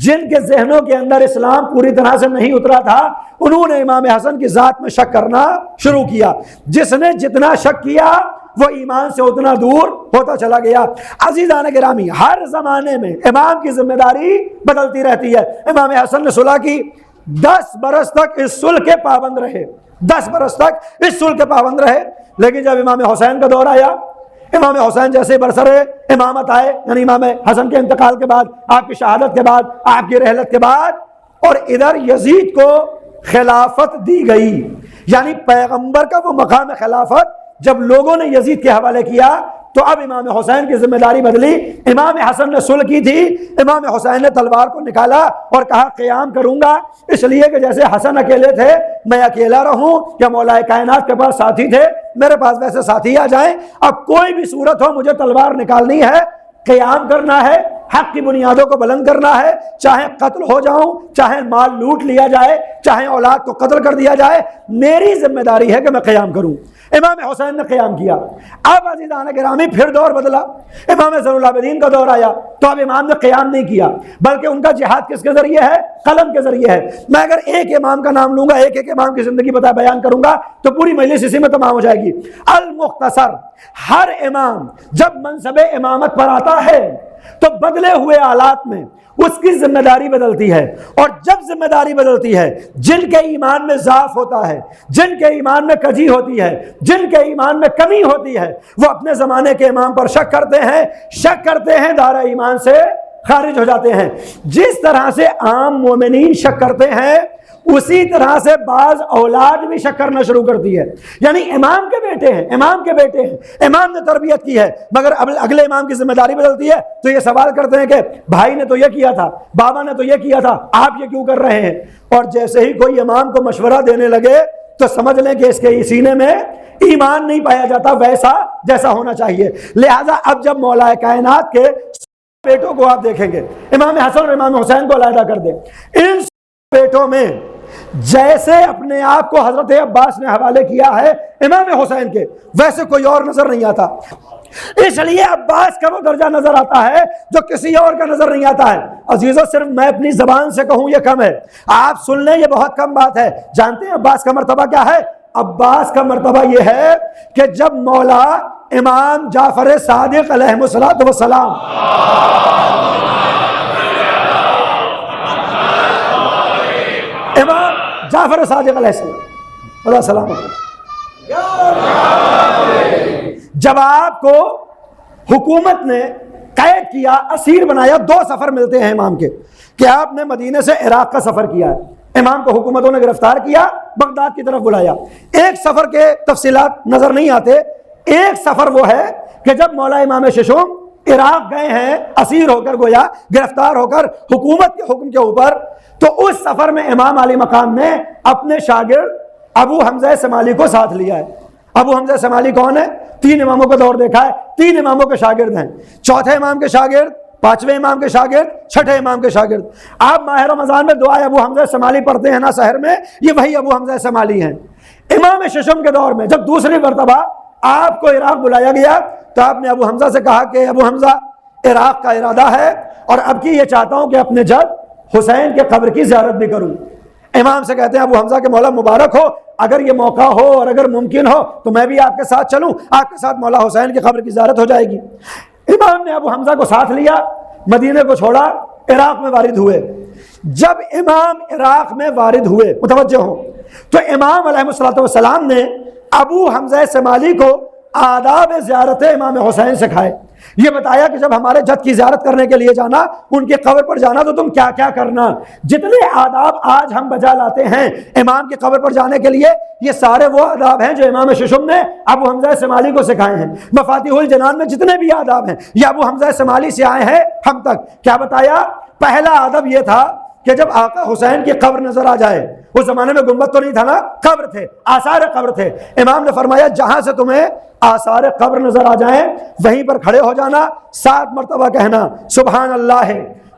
جن کے ذہنوں کے اندر اسلام پوری طرح سے نہیں اترا تھا، انہوں نے امام حسن کی ذات میں شک کرنا شروع کیا۔ جس نے جتنا شک کیا وہ ایمان سے اتنا دور ہوتا چلا گیا۔ عزیزان گرامی، ہر زمانے میں امام کی ذمہ داری بدلتی رہتی ہے۔ امام حسن نے صلح کی، 10 برس تک اس صلح کے پابند رہے، 10 برس تک اس صلح کے پابند رہے۔ لیکن جب امام حسین کا دور آیا، امام حسین جیسے برسر امامت آئے، یعنی امام حسن کے انتقال کے بعد، آپ کی شہادت کے بعد، آپ کی رحلت کے بعد، اور ادھر یزید کو خلافت دی گئی، یعنی پیغمبر کا وہ مقام خلافت جب لوگوں نے یزید کے حوالے کیا تو اب امام حسین کی ذمہ داری بدلی. امام حسن نے صلح کی تھی, امام حسین نے تلوار کو نکالا اور کہا قیام کروں گا, اس لیے کہ جیسے حسن اکیلے تھے میں اکیلا رہوں, یا مولا کائنات کے پاس ساتھی تھے میرے پاس ویسے ساتھی آ جائیں. اب کوئی بھی صورت ہو مجھے تلوار نکالنی ہے, قیام کرنا ہے, حق کی بنیادوں کو بلند کرنا ہے, چاہے قتل ہو جاؤں, چاہے مال لوٹ لیا جائے, چاہے اولاد کو قتل کر دیا جائے, میری ذمہ داری ہے کہ میں قیام کروں. امام حسین نے قیام کیا. اب عزیزان گرامی پھر دور بدلا, امام زین العابدین کا دور آیا تو اب امام نے قیام نہیں کیا, بلکہ ان کا جہاد کس کے ذریعے ہے؟ قلم کے ذریعے ہے. میں اگر ایک امام کا نام لوں گا, ایک ایک امام کی زندگی بتا بیان کروں گا تو پوری مجلس اسی میں تمام ہو جائے گی. المختصر, ہر امام جب منصب امامت پر آتا ہے تو بدلے ہوئے حالات میں اس کی ذمہ داری بدلتی ہے, اور جب ذمہ داری بدلتی ہے, جن کے ایمان میں ضعف ہوتا ہے, جن کے ایمان میں کجی ہوتی ہے, جن کے ایمان میں کمی ہوتی ہے, وہ اپنے زمانے کے امام پر شک کرتے ہیں, دائرہ ایمان سے خارج ہو جاتے ہیں. جس طرح سے عام مومنین شک کرتے ہیں اسی طرح سے بعض اولاد بھی شک کرنا شروع کرتی ہے. یعنی امام کے بیٹے ہیں, امام نے تربیت کی ہے, مگر اگلے امام کی ذمہ داری بدلتی ہے تو یہ سوال کرتے ہیں کہ بھائی نے تو یہ کیا تھا, بابا نے تو یہ کیا تھا, آپ یہ کیوں کر رہے ہیں؟ اور جیسے ہی کوئی امام کو مشورہ دینے لگے تو سمجھ لیں کہ اس کے سینے میں ایمان نہیں پایا جاتا ویسا جیسا ہونا چاہیے. لہذا اب جب مولا کائنات کے بیٹوں کو آپ دیکھیں گے, امام حسن اور امام حسین کو علیحدہ کر دیں, ان بیٹوں میں جیسے اپنے آپ کو حضرت عباس نے حوالے کیا ہے امام حسین کے, ویسے کوئی اور نظر نہیں آتا. اس لیے عباس کا وہ درجہ نظر آتا ہے جو کسی اور کا نظر نہیں آتا ہے. عزیزو, صرف میں اپنی زبان سے کہوں یہ کم ہے, آپ سن لیں یہ بہت کم بات ہے. جانتے ہیں عباس کا مرتبہ کیا ہے؟ عباس کا مرتبہ یہ ہے کہ جب مولا امام جعفر صادق علیہ السلام امام جعفر صادق علیہ السلام جب آپ کو حکومت نے قید کیا, اسیر بنایا, 2 سفر ملتے ہیں امام کے کہ آپ نے مدینے سے عراق کا سفر کیا ہے, امام کو حکومتوں نے گرفتار کیا, بغداد کی طرف بلایا. ایک سفر کے تفصیلات نظر نہیں آتے, ایک سفر وہ ہے کہ جب مولا امام ششم عراق گئے ہیں اسیر ہو کر, گویا گرفتار ہو کر حکومت کے حکم کے اوپر, تو اس سفر میں امام علی مقام نے اپنے شاگرد ابو حمزہ شمالی کو ساتھ لیا ہے. ابو حمزہ شمالی کون ہے؟ 3 اماموں کا دور دیکھا ہے, 3 اماموں کے شاگرد ہیں, 4تھے امام کے شاگرد, 5ویں امام کے شاگرد, 6ٹھے امام کے شاگرد. آپ ماہ رمضان میں دعائے ابو حمزہ شمالی پڑھتے ہیں نا سحر میں, یہ وہی ابو حمزہ شمالی ہیں. امام ششم کے دور میں جب دوسری مرتبہ آپ کو عراق بلایا گیا تو آپ نے ابو حمزہ سے کہا کہ ابو حمزہ عراق کا ارادہ ہے اور اب کی یہ چاہتا ہوں کہ اپنے جد حسین کے قبر کی زیارت بھی کروں. امام سے کہتے ہیں ابو حمزہ کے مولا مبارک ہو, اگر یہ موقع ہو اور اگر ممکن ہو تو میں بھی آپ کے ساتھ چلوں, آپ کے ساتھ مولا حسین کی قبر کی زیارت ہو جائے گی. امام نے ابو حمزہ کو ساتھ لیا, مدینے کو چھوڑا, عراق میں وارد ہوئے. جب امام عراق میں وارد ہوئے, متوجہ ہوں, تو امام علیہ السلام نے ابو حمزہ شمالی کو آداب زیارت امام حسین سکھائے. یہ بتایا کہ جب ہمارے جد کی زیارت کرنے کے لیے جانا, ان کی قبر پر جانا, تو تم کیا کیا کرنا. جتنے آداب آج ہم بجا لاتے ہیں امام کی قبر پر جانے کے لیے, یہ سارے وہ آداب ہیں جو امام ششم نے ابو حمزہ شمالی کو سکھائے ہیں. مفاتیح الجنان میں جتنے بھی آداب ہیں یہ ابو حمزہ شمالی سے آئے ہیں ہم تک. کیا بتایا؟ پہلا آدب یہ تھا کہ جب آقا حسین کی قبر نظر آ جائے, اس زمانے میں گنبد تو نہیں تھا نا, قبر تھے, آثار قبر تھے. امام نے فرمایا جہاں سے تمہیں آثار قبر نظر آ جائیں وہیں پر کھڑے ہو جانا, 7 مرتبہ کہنا سبحان اللہ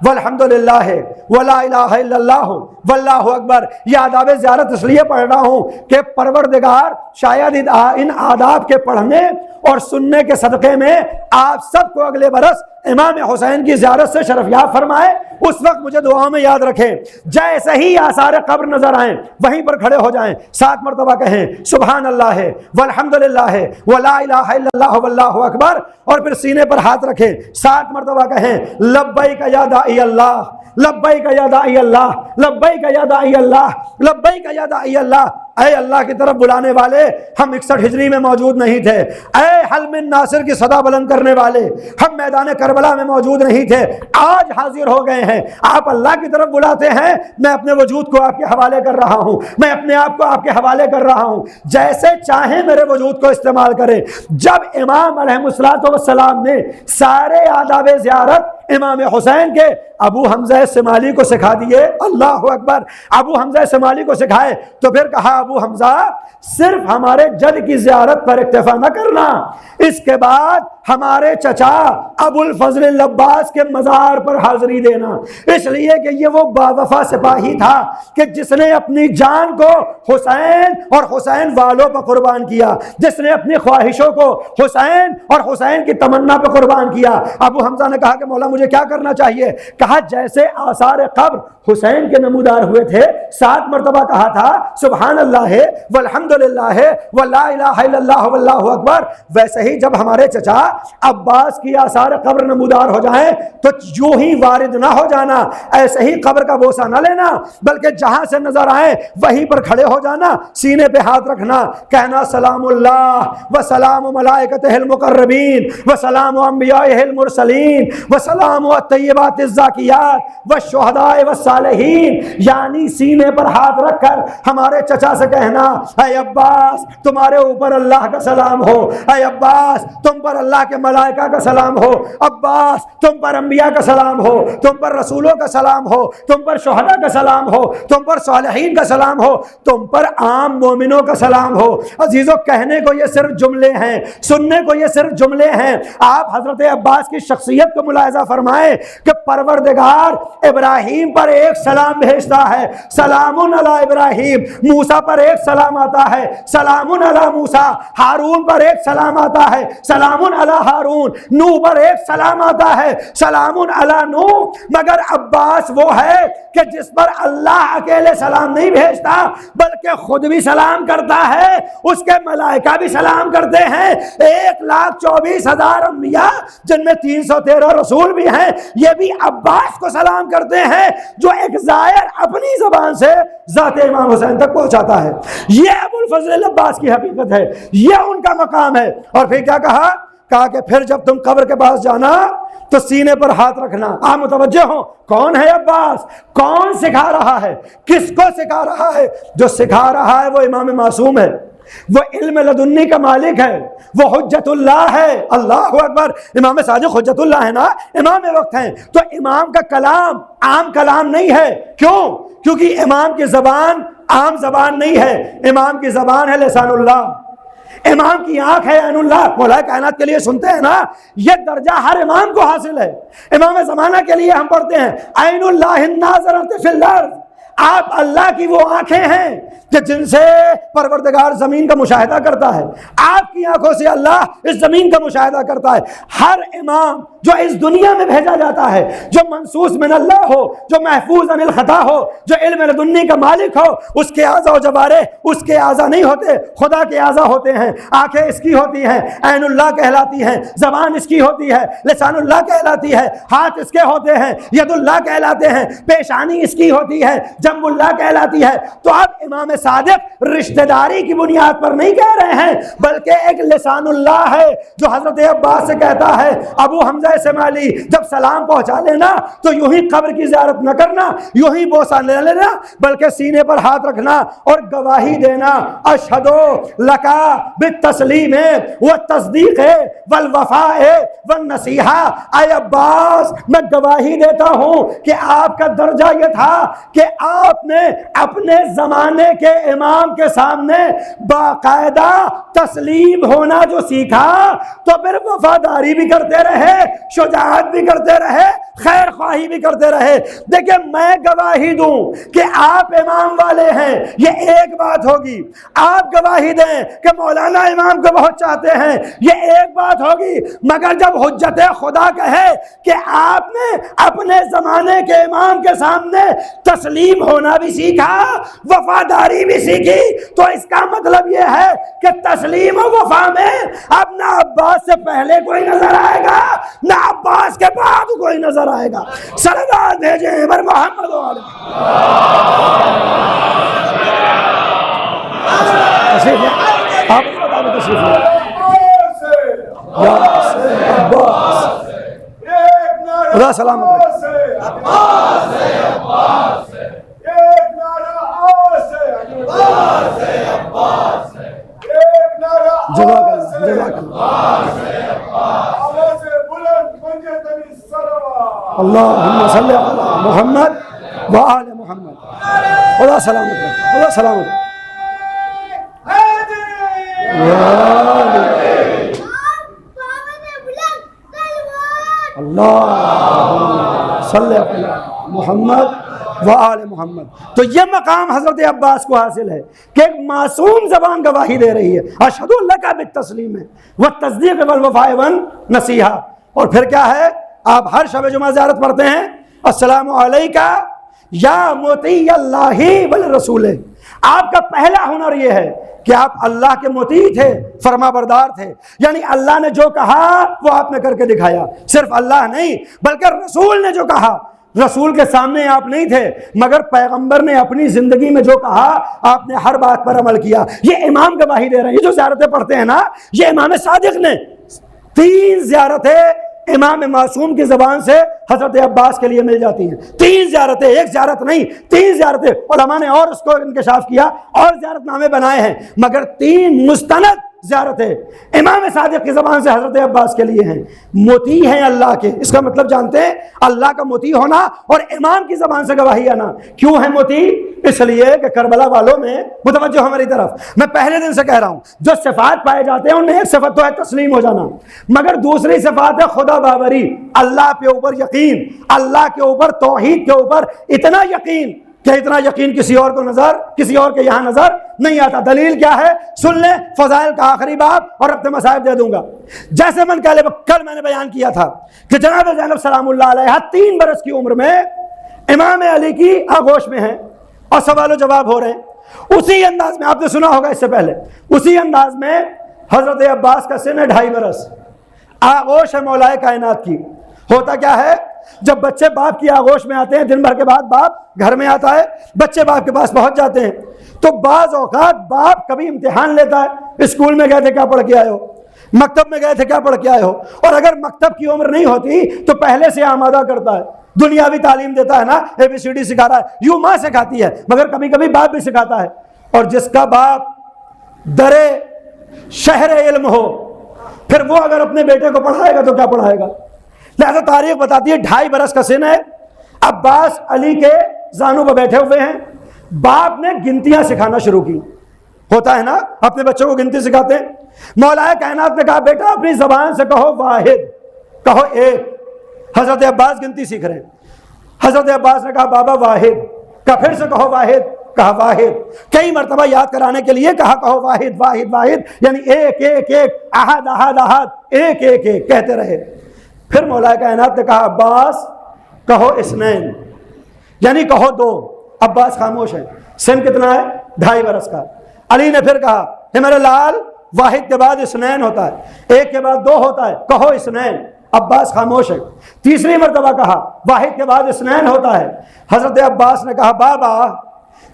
والحمد للہ ولا الہ الا اللہ واللہ اکبر. یہ آداب زیارت اس لیے پڑھ رہا ہوں کہ پروردگار شاید ان آداب کے پڑھنے اور سننے کے صدقے میں آپ سب کو اگلے برس امام حسین کی زیارت سے شرف یاب فرمائے. اس وقت مجھے دعاؤں میں یاد رکھیں, جیسے ہی آثار قبر نظر آئیں وہیں پر کھڑے ہو جائیں, 7 مرتبہ کہیں سبحان اللہ والحمد للہ ولا الہ الا اللہ واللہ اکبر, اور پھر سینے پر ہاتھ رکھیں, 7 مرتبہ کہیں لبیک یا داعی اللہ, لبیک یا داعی اللہ, لبیک یا داعی اللہ, لبیک یا داعی اللہ. اے اللہ کی طرف بلانے والے، ہم 61 ہجری میں موجود نہیں تھے، اے حل من ناصر کی صدا بلند کرنے والے، ہم میدان کربلا میں موجود نہیں تھے، آج حاضر ہو گئے ہیں، آپ اللہ کی طرف بلاتے ہیں، میں اپنے وجود کو آپ کے حوالے کر رہا ہوں، میں اپنے آپ کو آپ کے حوالے کر رہا ہوں، جیسے چاہیں میرے وجود کو استعمال کریں۔ جب امام علیہ السلام نے سارے آداب زیارت امام حسین کے ابو حمزہ سمالی کو سکھا دیے، اللہ اکبر، ابو حمزہ سمالی کو سکھائے تو پھر کہا ابو حمزہ صرف ہمارے جد کی زیارت پر اکتفا نہ کرنا، اس کے بعد ہمارے چچا ابو الفضل العباس کے مزار پر حاضری دینا، اس لیے کہ یہ وہ باوفا سپاہی تھا کہ جس نے اپنی جان کو حسین اور حسین والوں پر قربان کیا، جس نے اپنی خواہشوں کو حسین اور حسین کی تمنا پر قربان کیا۔ ابو حمزہ نے کہا کہ مولا مجھے کیا کرنا چاہیے؟ کہا جیسے آثار قبر حسین کے نمودار ہوئے تھے، 7 مرتبہ کہا تھا سبحان اللہ والحمدللہ ولا الہ الا اللہ واللہ اکبر، ویسے ہی جب ہمارے چچا عباس کی آثار قبر نمودار ہو جائیں تو یوں ہی وارد نہ ہو جانا، ایسے ہی قبر کا بوسہ نہ لینا، بلکہ جہاں سے نظر آئے وہیں پر کھڑے ہو جانا، سینے پہ ہاتھ رکھنا، کہنا سلام اللہ و سلام ملائکتہ المقربین و سلام انبیائہ المرسلین و سلام الطیبات الزاکیات والشہداء والصالحین، یعنی سینے پر ہاتھ رکھ کر ہمارے چچا سے کہنا اے عباس تمہارے اوپر اللہ کا سلام ہو، اے عباس تم پر اللہ کے ملائکہ کا سلام ہو، عباس تم پر انبیاء کا سلام ہو، تم پر رسولوں کا سلام ہو، تم پر شہداء کا سلام ہو، تم پر صالحین کا سلام ہو، تم پر عام مومنوں کا سلام ہو۔ عزیزو کہنے کو یہ صرف جملے ہیں، سننے کو یہ صرف جملے ہیں۔ آپ حضرت عباس کی شخصیت کو ملاحظہ فرمائیں کہ پروردگار ابراہیم پر ایک سلام بھیجتا ہے، سلام علی ابراہیم، موسیٰ پر ایک سلام آتا ہے، سلام علی موسیٰ، ہارون پر ایک سلام آتا ہے، سلام علی ہارون، نوح پر ایک سلام آتا ہے، سلام علی نوح، مگر عباس وہ ہے کہ جس پر اللہ اکیلے سلام نہیں بھیجتا بلکہ خود بھی سلام کرتا ہے، اس کے ملائکہ بھی سلام کرتے ہیں، 1,24,000 انبیاء جن میں 313 رسول بھی ہیں یہ بھی عباس کو سلام کرتے ہیں، جو ایک ظاہر اپنی زبان سے ذات امام حسین تک پہنچاتا ہے۔ یہ ابو الفضل العباس کی حقیقت ہے، یہ ان کا مقام ہے۔ اور پھر کیا کہا کہ پھر جب تم قبر کے پاس جانا تو سینے پر ہاتھ رکھنا۔ آپ متوجہ ہوں کون ہے عباس، کون سکھا رہا ہے، کس کو سکھا رہا ہے؟ جو سکھا رہا ہے وہ امام معصوم ہے، وہ علم لدنی کا مالک ہے، وہ حجت اللہ ہے۔ اللہ اکبر، امام صادق حجت اللہ ہے نا، امام وقت ہیں، تو امام کا کلام عام کلام نہیں ہے۔ کیوں؟ کیونکہ امام کی زبان عام زبان نہیں ہے، امام کی زبان ہے لسان اللہ، امام کی آنکھ ہے عین اللہ۔ مولا کائنات کے لیے سنتے ہیں نا، یہ درجہ ہر امام کو حاصل ہے۔ امام زمانہ کے لیے ہم پڑھتے ہیں عین اللہ الناظرۃ فی الارض، آپ اللہ کی وہ آنکھیں ہیں کہ جن سے پروردگار زمین کا مشاہدہ کرتا ہے، آپ کی آنکھوں سے اللہ اس زمین کا مشاہدہ کرتا ہے۔ ہر امام جو اس دنیا میں بھیجا جاتا ہے، جو منصوص من اللہ ہو، جو محفوظ عن الخطا ہو، جو علم لدنی کا مالک ہو، اس کے اعضاء و جوارح اس کے اعضاء نہیں ہوتے، خدا کے اعضاء ہوتے ہیں۔ آنکھیں اس کی ہوتی ہیں، عین اللہ کہلاتی ہیں، زبان اس کی ہوتی ہے، لسان اللہ کہلاتی ہے، ہاتھ اس کے ہوتے ہیں، ید اللہ کہلاتے ہیں، پیشانی اس کی ہوتی ہے، جنب اللہ کہلاتی ہے۔ تو اب امام صادق رشتہ داری کی بنیاد پر نہیں کہہ رہے ہیں، بلکہ ایک لسان اللہ ہے جو حضرت عباس سے کہتا ہے ابو حمزہ سمالی جب سلام پہنچا لینا تو یوں ہی قبر کی زیارت نہ کرنا، یوں ہی بوسہ نہ لینا، بلکہ سینے پر ہاتھ رکھنا اور گواہی دینا اشہدو لکا بالتسلیم والتصدیق والوفاء والنصیحہ۔ اے عباس میں گواہی دیتا ہوں کہ آپ کا درجہ یہ تھا کہ آپ نے اپنے زمانے کے امام کے سامنے باقاعدہ تسلیم ہونا جو سیکھا تو پھر وفاداری بھی کرتے رہے، شجاعت بھی کرتے رہے، خیر خواہی بھی کرتے رہے۔ دیکھیں میں گواہی دوں کہ آپ امام والے ہیں، یہ ایک بات ہوگی، آپ گواہی دیں کہ مولانا امام کو بہت چاہتے ہیں، یہ ایک بات ہوگی، مگر جب حجت خدا کہے کہ آپ نے اپنے زمانے کے امام کے سامنے تسلیم ہونا بھی سیکھا، وفاداری بھی سیکھی، تو اس کا مطلب یہ ہے کہ تسلیم و وفا میں اب نہ عباس سے پہلے کوئی نظر آئے گا نہ عباس کے بعد کوئی نظر آئے گا۔ صلوات بھیجیں بر محمد و علیہ۔ آپ اس بتا میں تشریف لیں. یا عباس خدا سلامت جزاک اللہ جزاک اللہ. اللہم صلی علی محمد و آل محمد. خدا سلامت رکھ. خدا سلامت رکھ. اللہم صلی علی محمد و آل محمد. تو یہ مقام حضرت عباس کو حاصل ہے کہ ایک معصوم زبان گواہی دے رہی ہے. اشہد ان لک بالتسلیم والتصدیق والوفاء والنصیحہ. اور پھر کیا ہے؟ آپ ہر شب جمعہ زیارت پڑھتے ہیں السلام علیکہ یا مطیع اللہ والرسول. آپ کا پہلا ہنر یہ ہے کہ آپ اللہ کے مطیع تھے، فرما بردار تھے، یعنی اللہ نے جو کہا وہ آپ نے کر کے دکھایا. صرف اللہ نہیں بلکہ رسول نے جو کہا، رسول کے سامنے آپ نہیں تھے مگر پیغمبر نے اپنی زندگی میں جو کہا آپ نے ہر بات پر عمل کیا. یہ امام گواہی دے رہے ہیں. یہ جو زیارتیں پڑھتے ہیں نا، یہ امام صادق نے 3 زیارتیں امام معصوم کی زبان سے حضرت عباس کے لیے مل جاتی ہیں. 3 زیارتیں، ایک زیارت نہیں، 3 زیارتیں. علماء نے اور اس کو انکشاف کیا اور زیارت نامے بنائے ہیں، مگر 3 مستند زیارتیں امام صادق کی زبان سے حضرت عباس کے لیے ہیں. مطیع ہیں اللہ کے. اس کا مطلب جانتے ہیں؟ اللہ کا مطیع ہونا اور امام کی زبان سے گواہی آنا. کیوں ہے مطیع؟ اس لیے کہ کربلا والوں میں متوجہ ہماری طرف، میں پہلے دن سے کہہ رہا ہوں، جو صفات پائے جاتے ہیں ان میں ایک صفت تو ہے تسلیم ہو جانا، مگر دوسری صفات ہے خدا باوری، اللہ کے اوپر یقین، اللہ کے اوپر، توحید کے اوپر اتنا یقین کہ اتنا یقین کسی اور کو نظر، کسی اور کے یہاں نظر نہیں آتا. دلیل کیا ہے؟ سن لیں فضائل کا آخری باب اور اپنے مصائب دے دوں گا. جیسے کل میں نے بیان کیا تھا کہ جناب زینب سلام اللہ علیہ 3 برس کی عمر میں امام علی کی آغوش میں ہیں اور سوال و جواب ہو رہے ہیں. اسی انداز میں آپ نے سنا ہوگا اس سے پہلے، اسی انداز میں حضرت عباس کا سن ہے 2.5 برس، آغوش ہے مولا کائنات کی. ہوتا کیا ہے؟ جب بچے باپ کی آغوش میں آتے ہیں، دن بھر کے بعد باپ گھر میں آتا ہے، بچے باپ کے پاس پہنچ جاتے ہیں، تو بعض اوقات باپ کبھی امتحان لیتا ہے، اسکول میں گئے تھے کیا پڑھ کے آئے ہو، مکتب میں گئے تھے کیا پڑھ کے آئے ہو. اور اگر مکتب کی عمر نہیں ہوتی تو پہلے سے آمادہ کرتا ہے، دنیاوی تعلیم دیتا ہے نا، ABCD سکھا رہا ہے، یوں ماں سکھاتی ہے مگر کبھی کبھی باپ بھی سکھاتا ہے. اور جس کا باپ درے شہر علم ہو، پھر وہ اگر اپنے بیٹے کو پڑھائے گا تو کیا پڑھائے گا. لہذا تاریخ بتاتی ہے 2.5 برس کا سن ہے، عباس علی کے زانوں پہ بیٹھے ہوئے ہیں، باپ نے گنتیاں سکھانا شروع کی. ہوتا ہے نا، اپنے بچوں کو گنتی سکھاتے ہیں. مولا کائنات نے کہا بیٹا اپنی زبان سے کہو واحد، کہو ایک. حضرت عباس گنتی سیکھ رہے ہیں. حضرت عباس نے کہا بابا واحد، کہا پھر سے کہو واحد، کہا واحد. کئی مرتبہ یاد کرانے کے لیے کہا کہو واحد واحد واحد، یعنی ایک ایک ایک، احد احد احد، ایک ایک ایک کہتے رہے. پھر مولا کائنات نے کہا عباس کہو اثنین، یعنی کہو 2. عباس خاموش ہے. سن کتنا ہے؟ 2.5 برس کا. علی نے پھر کہا کہ میرے لال، واحد کے بعد اثنین ہوتا ہے، ایک کے بعد 2 ہوتا ہے، کہو اثنین. عباس خاموش ہے. تیسری مرتبہ کہا واحد کے بعد اثنین ہوتا ہے. حضرت عباس نے کہا بابا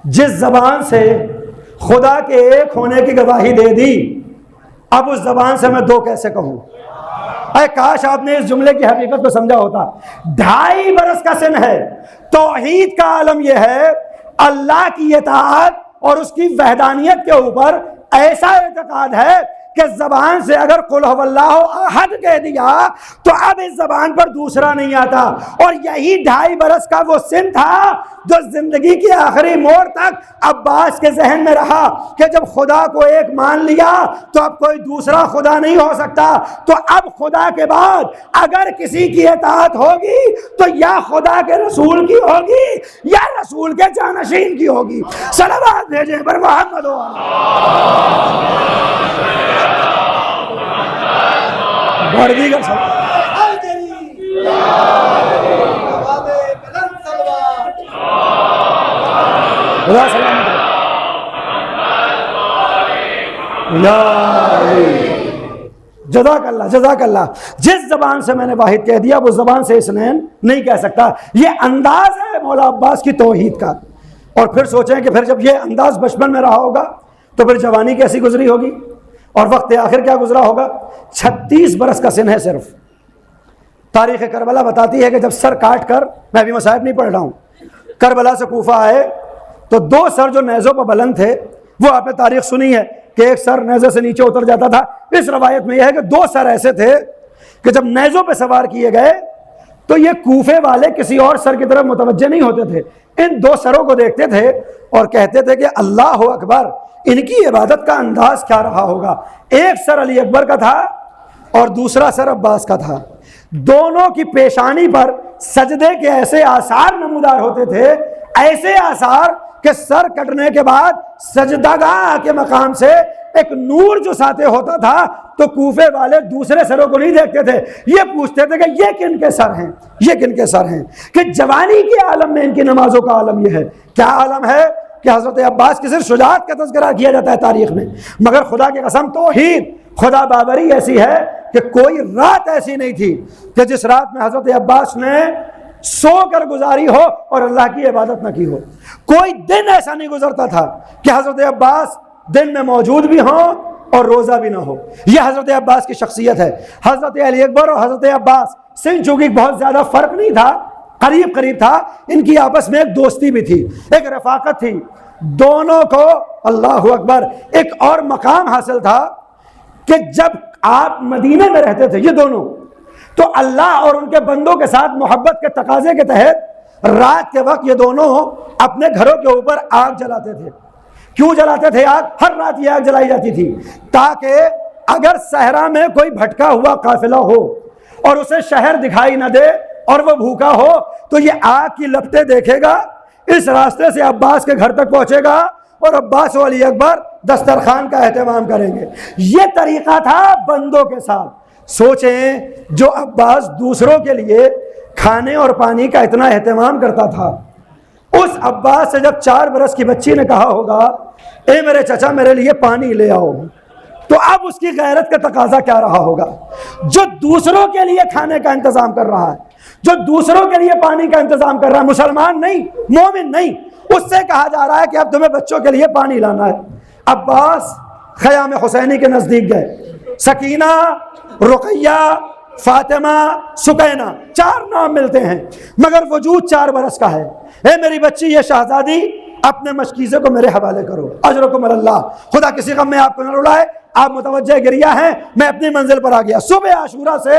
جس زبان سے خدا کے ایک ہونے کی گواہی دے دی، اب اس زبان سے میں 2 کیسے کہوں. اے کاش آپ نے اس جملے کی حقیقت کو سمجھا ہوتا. 2.5 برس کا سن ہے. توحید کا عالم یہ ہے، اللہ کی اطاعت اور اس کی وحدانیت کے اوپر ایسا اعتقاد ہے کہ زبان سے اگر قل هو اللہ احد کہہ دیا تو اب اس زبان پر دوسرا نہیں آتا. اور یہی 2.5 برس کا وہ سن تھا جو زندگی کے آخری موڑ تک عباس کے ذہن میں رہا کہ جب خدا کو ایک مان لیا تو اب کوئی دوسرا خدا نہیں ہو سکتا. تو اب خدا کے بعد اگر کسی کی اطاعت ہوگی تو یا خدا کے رسول کی ہوگی یا رسول کے جانشین کی ہوگی. صلوات بھیجیں پر محمد و بڑی گا سب خدا سلامت جزاک اللہ جزاک اللہ. جس زبان سے میں نے واحد کہہ دیا وہ زبان سے اثنین نہیں کہہ سکتا. یہ انداز ہے مولا عباس کی توحید کا. اور پھر سوچیں کہ پھر جب یہ انداز بچپن میں رہا ہوگا تو پھر جوانی کیسی گزری ہوگی. اور وقت آخر کیا گزرا ہوگا؟ 36 برس کا سن ہے صرف۔ تاریخ کربلا بتاتی ہے کہ جب سر کاٹ کر، میں ابھی مصائب نہیں پڑھ رہا ہوں، کربلا سے کوفہ آئے تو 2 سر جو نیزوں پر بلند تھے، وہ آپ نے تاریخ سنی ہے کہ ایک سر نیزے سے نیچے اتر جاتا تھا۔ اس روایت میں یہ ہے کہ 2 سر ایسے تھے کہ جب نیزوں پہ سوار کیے گئے تو یہ کوفے والے کسی اور سر کی طرف متوجہ نہیں ہوتے تھے، ان 2 سروں کو دیکھتے تھے اور کہتے تھے کہ اللہ اکبر، ان کی عبادت کا انداز کیا رہا ہوگا۔ ایک سر علی اکبر کا تھا اور دوسرا سر عباس کا تھا، دونوں کی پیشانی پر سجدے کے ایسے آثار نمودار ہوتے تھے، ایسے آثار کہ سر کٹنے کے بعد سجدگاہ کے مقام سے ایک نور جو ساتے ہوتا تھا، تو کوفے والے دوسرے سروں کو نہیں دیکھتے تھے، یہ پوچھتے تھے کہ یہ کن کے سر ہیں، یہ کن کے سر ہیں، کہ جوانی کے عالم میں ان کی نمازوں کا عالم یہ ہے۔ کیا عالم ہے کہ حضرت عباس کی صرف شجاعت کا تذکرہ کیا جاتا ہے تاریخ میں، مگر خدا کی قسم توحید، خدا باوری ایسی ہے کہ کوئی رات ایسی نہیں تھی کہ جس رات میں حضرت عباس نے سو کر گزاری ہو اور اللہ کی عبادت نہ کی ہو۔ کوئی دن ایسا نہیں گزرتا تھا کہ حضرت عباس دن میں موجود بھی ہوں اور روزہ بھی نہ ہو۔ یہ حضرت عباس کی شخصیت ہے۔ حضرت علی اکبر اور حضرت عباس سن چونکہ بہت زیادہ فرق نہیں تھا، قریب قریب تھا، ان کی آپس میں ایک دوستی بھی تھی، ایک رفاقت تھی، دونوں کو اللہ اکبر ایک اور مقام حاصل تھا کہ جب آپ مدینے میں رہتے تھے یہ دونوں، تو اللہ اور ان کے بندوں کے ساتھ محبت کے تقاضے کے تحت رات کے وقت یہ دونوں اپنے گھروں کے اوپر آگ جلاتے تھے۔ کیوں جلاتے تھے آگ؟ ہر رات یہ آگ جلائی جاتی تھی تاکہ اگر صحرا میں کوئی بھٹکا ہوا قافلہ ہو اور اسے شہر دکھائی نہ دے اور وہ بھوکا ہو تو یہ آگ کی لپٹیں دیکھے گا، اس راستے سے عباس کے گھر تک پہنچے گا اور عباس و علی اکبر دسترخوان کا اہتمام کریں گے۔ یہ طریقہ تھا بندوں کے ساتھ۔ سوچیں جو عباس دوسروں کے لیے کھانے اور پانی کا اتنا اہتمام کرتا تھا، اس عباس سے جب 4 برس کی بچی نے کہا ہوگا اے میرے چچا میرے لیے پانی لے آؤ، تو اب اس کی غیرت کا تقاضا کیا رہا ہوگا؟ جو دوسروں کے لیے کھانے کا انتظام کر رہا ہے، جو دوسروں کے لیے پانی کا انتظام کر رہا ہے، مسلمان نہیں، مومن نہیں، اس سے کہا جا رہا ہے کہ اب تمہیں بچوں کے لیے پانی لانا ہے۔ عباس خیام حسینی کے نزدیک گئے، سکینہ، رقیہ، فاطمہ، سکینہ، 4 نام ملتے ہیں مگر وجود 4 برس کا ہے۔ اے میری بچی یہ شہزادی اپنے مشکیزے کو میرے حوالے کرو، اجرکم اللہ، خدا کسی غم میں آپ کو نہ رلائے، آپ متوجہ گریہ ہیں، میں اپنی منزل پر آ گیا۔ صبح عاشورہ سے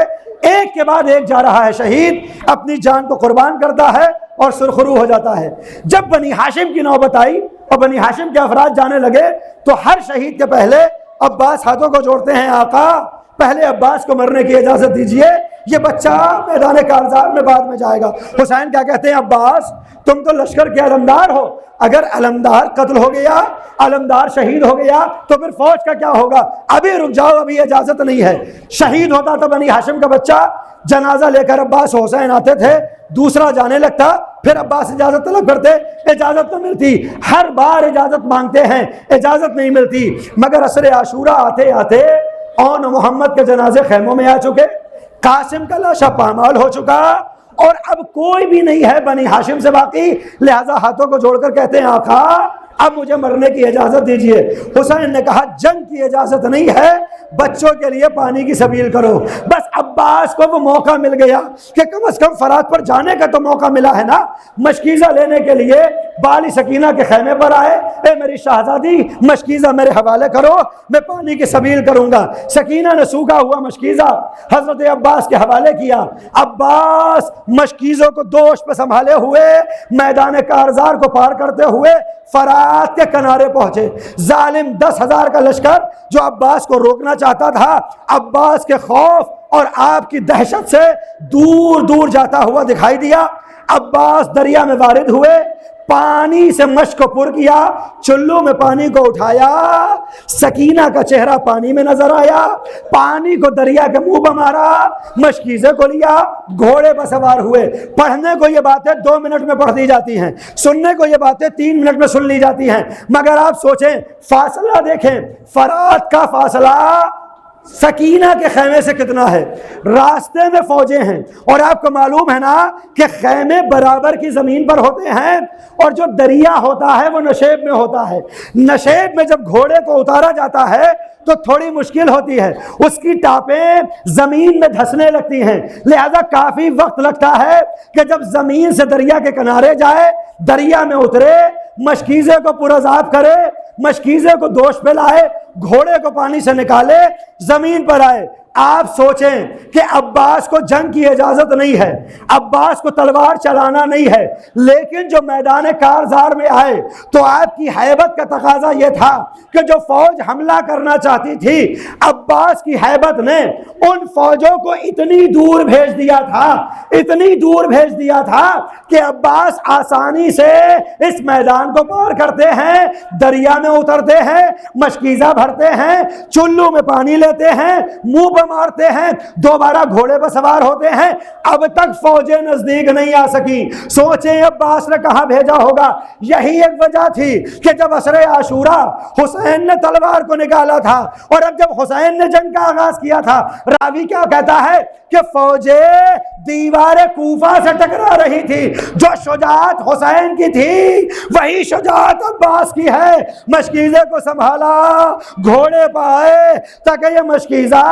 ایک کے بعد ایک جا رہا ہے شہید، اپنی جان کو قربان کرتا ہے اور سرخرو ہو جاتا ہے۔ جب بنی ہاشم کی نوبت آئی اور بنی ہاشم کے افراد جانے لگے تو ہر شہید کے پہلے عباس ہاتھوں کو جوڑتے ہیں، آقا پہلے عباس کو مرنے کی اجازت دیجئے، یہ بچہ میدان کارزار میں بعد میں جائے گا۔ حسین کیا کہتے ہیں؟ عباس تم تو لشکر کے علمدار ہو، اگر علمدار قتل ہو گیا، علمدار شہید ہو گیا تو پھر فوج کا کیا ہوگا؟ ابھی رک جاؤ، ابھی اجازت نہیں ہے۔ شہید ہوتا تو بنی ہاشم کا بچہ، جنازہ لے کر عباس حسین آتے تھے، دوسرا جانے لگتا، پھر عباس اجازت طلب کرتے، اجازت نہ ملتی، ہر بار اجازت مانگتے ہیں، اجازت نہیں ملتی، مگر عصر عاشورہ آتے آتے اون محمد کے جنازے خیموں میں آ چکے، قاسم کا لاشا پامال ہو چکا، اور اب کوئی بھی نہیں ہے بنی ہاشم سے باقی، لہذا ہاتھوں کو جوڑ کر کہتے ہیں آقا اب مجھے مرنے کی اجازت دیجئے۔ حسین نے کہا جنگ کی اجازت نہیں ہے، بچوں کے لیے پانی کی سبیل کرو۔ بس عباس کو وہ موقع مل گیا کہ کم از کم فرات پر جانے کا تو موقع ملا ہے نا، مشکیزہ لینے کے لیے بالی سکینہ کے خیمے پر آئے، اے میری شہزادی مشکیزہ میرے حوالے کرو، میں پانی کی سبیل کروں گا۔ سکینہ نے سوکھا ہوا مشکیزہ حضرت عباس کے حوالے کیا، عباس مشکیزوں کو دوش پہ سنبھالے ہوئے میدان کارزار کو پار کرتے ہوئے فرات کے کنارے پہنچے۔ ظالم 10,000 کا لشکر جو عباس کو روکنا چاہتا تھا، عباس کے خوف اور آپ کی دہشت سے دور دور جاتا ہوا دکھائی دیا۔ عباس دریا میں وارد ہوئے، پانی سے مشک کو پر کیا، چلو میں پانی کو اٹھایا، سکینہ کا چہرہ پانی میں نظر آیا، پانی کو دریا کے منہ پہ مارا، مشکیزے کو لیا، گھوڑے پر سوار ہوئے۔ پڑھنے کو یہ باتیں 2 منٹ میں پڑھ دی جاتی ہیں، سننے کو یہ باتیں 3 منٹ میں سن لی جاتی ہیں، مگر آپ سوچیں، فاصلہ دیکھیں، فرات کا فاصلہ سکینہ کے خیمے سے کتنا ہے، راستے میں فوجیں ہیں، اور آپ کو معلوم ہے نا کہ خیمے برابر کی زمین پر ہوتے ہیں، اور جو دریا ہوتا ہے وہ نشیب میں ہوتا ہے۔ نشیب میں جب گھوڑے کو اتارا جاتا ہے تو تھوڑی مشکل ہوتی ہے، اس کی ٹاپیں زمین میں دھسنے لگتی ہیں، لہذا کافی وقت لگتا ہے کہ جب زمین سے دریا کے کنارے جائے، دریا میں اترے، مشکیزے کو پرعذاب کرے، مشکیزے کو دوش پہ لائے، گھوڑے کو پانی سے نکالے، زمین پر آئے۔ آپ سوچیں کہ عباس کو جنگ کی اجازت نہیں ہے، عباس کو تلوار چلانا نہیں ہے، لیکن جو میدان کارزار میں آئے تو آپ کی ہیبت کا تقاضا یہ تھا کہ جو فوج حملہ کرنا چاہتی تھی، عباس کی ہیبت نے ان فوجوں کو اتنی دور بھیج دیا تھا، اتنی دور بھیج دیا تھا کہ عباس آسانی سے اس میدان کو پار کرتے ہیں، دریا میں اترتے ہیں، مشکیزہ بھرتے ہیں، چلو میں پانی لیتے ہیں، منہ پہ مارتے ہیں، دوبارہ گھوڑے پر سوار ہوتے ہیں۔ اب تک فوجیں نزدیک نہیں آ سکی۔ سوچیں عباس نے کہاں بھیجا ہوگا؟ یہی ایک وجہ تھی کہ جب عصر عاشورہ حسین نے تلوار کو نکالا تھا، اور اب جب حسین نے جنگ کا آغاز کیا تھا، راوی کیا کہتا ہے کہ فوجیں دیوار کوفہ سے ٹکرا رہی تھی۔ جو شجاعت حسین کی تھی وہی شجاعت عباس کی ہے۔ مشکیزے کو سنبھالا، گھوڑے پائے تاکہ یہ مشکیزہ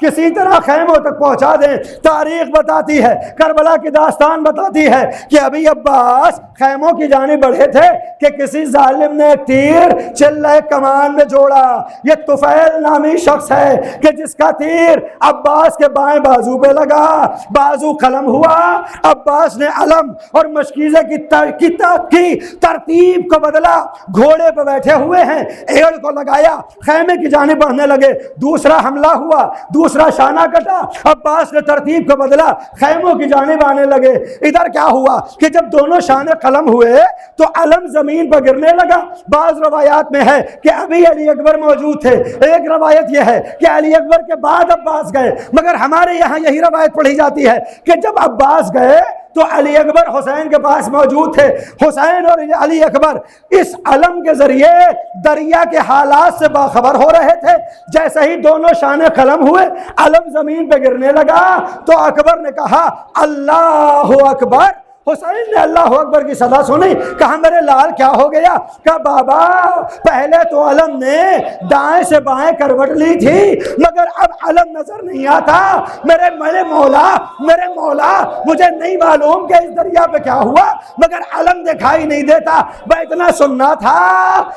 کسی طرح خیموں تک پہنچا دیں۔ تاریخ بتاتی ہے، کربلا کی داستان بتاتی ہے کہ ابھی عباس خیموں کی جانب بڑھے تھے کہ کسی ظالم نے ایک تیر چلہ کمان میں جوڑا۔ یہ طفیل نامی شخص ہے کہ جس کا تیر عباس کے بائیں بازو پہ لگا، بازو قلم ہوا۔ عباس نے علم اور مشکیزے کی ترتیب کو بدلا، گھوڑے پہ بیٹھے ہوئے ہیں، ایڑ کو لگایا، خیمے کی جانب بڑھنے لگے۔ دوسرا حملہ ہوا، دوسرا شانہ کٹا، عباس نے ترتیب کو بدلا، خیموں کی جانب آنے لگے۔ ادھر کیا ہوا کہ جب دونوں شانے قلم ہوئے تو علم زمین پر گرنے لگا۔ بعض روایات میں ہے کہ ابھی علی اکبر موجود تھے، ایک روایت یہ ہے کہ علی اکبر کے بعد عباس گئے، مگر ہمارے یہاں یہی روایت پڑھی جاتی ہے کہ جب عباس گئے تو علی اکبر حسین کے پاس موجود تھے۔ حسین اور علی اکبر اس علم کے ذریعے دریا کے حالات سے باخبر ہو رہے تھے۔ جیسے ہی دونوں شانے قلم ہوئے، علم زمین پہ گرنے لگا تو اکبر نے کہا اللہ اکبر۔ حسین نے اللہ اکبر کی صدا سنی، کہا میرے لال کیا ہو گیا؟ کہا بابا پہلے تو علم نے دائیں سے بائیں کروٹ لی تھی، مگر اب علم نظر نہیں آتا۔ میرے مولا مجھے نہیں معلوم کہ اس دریا پہ کیا ہوا، مگر علم دکھائی نہیں دیتا، میں اتنا سننا تھا۔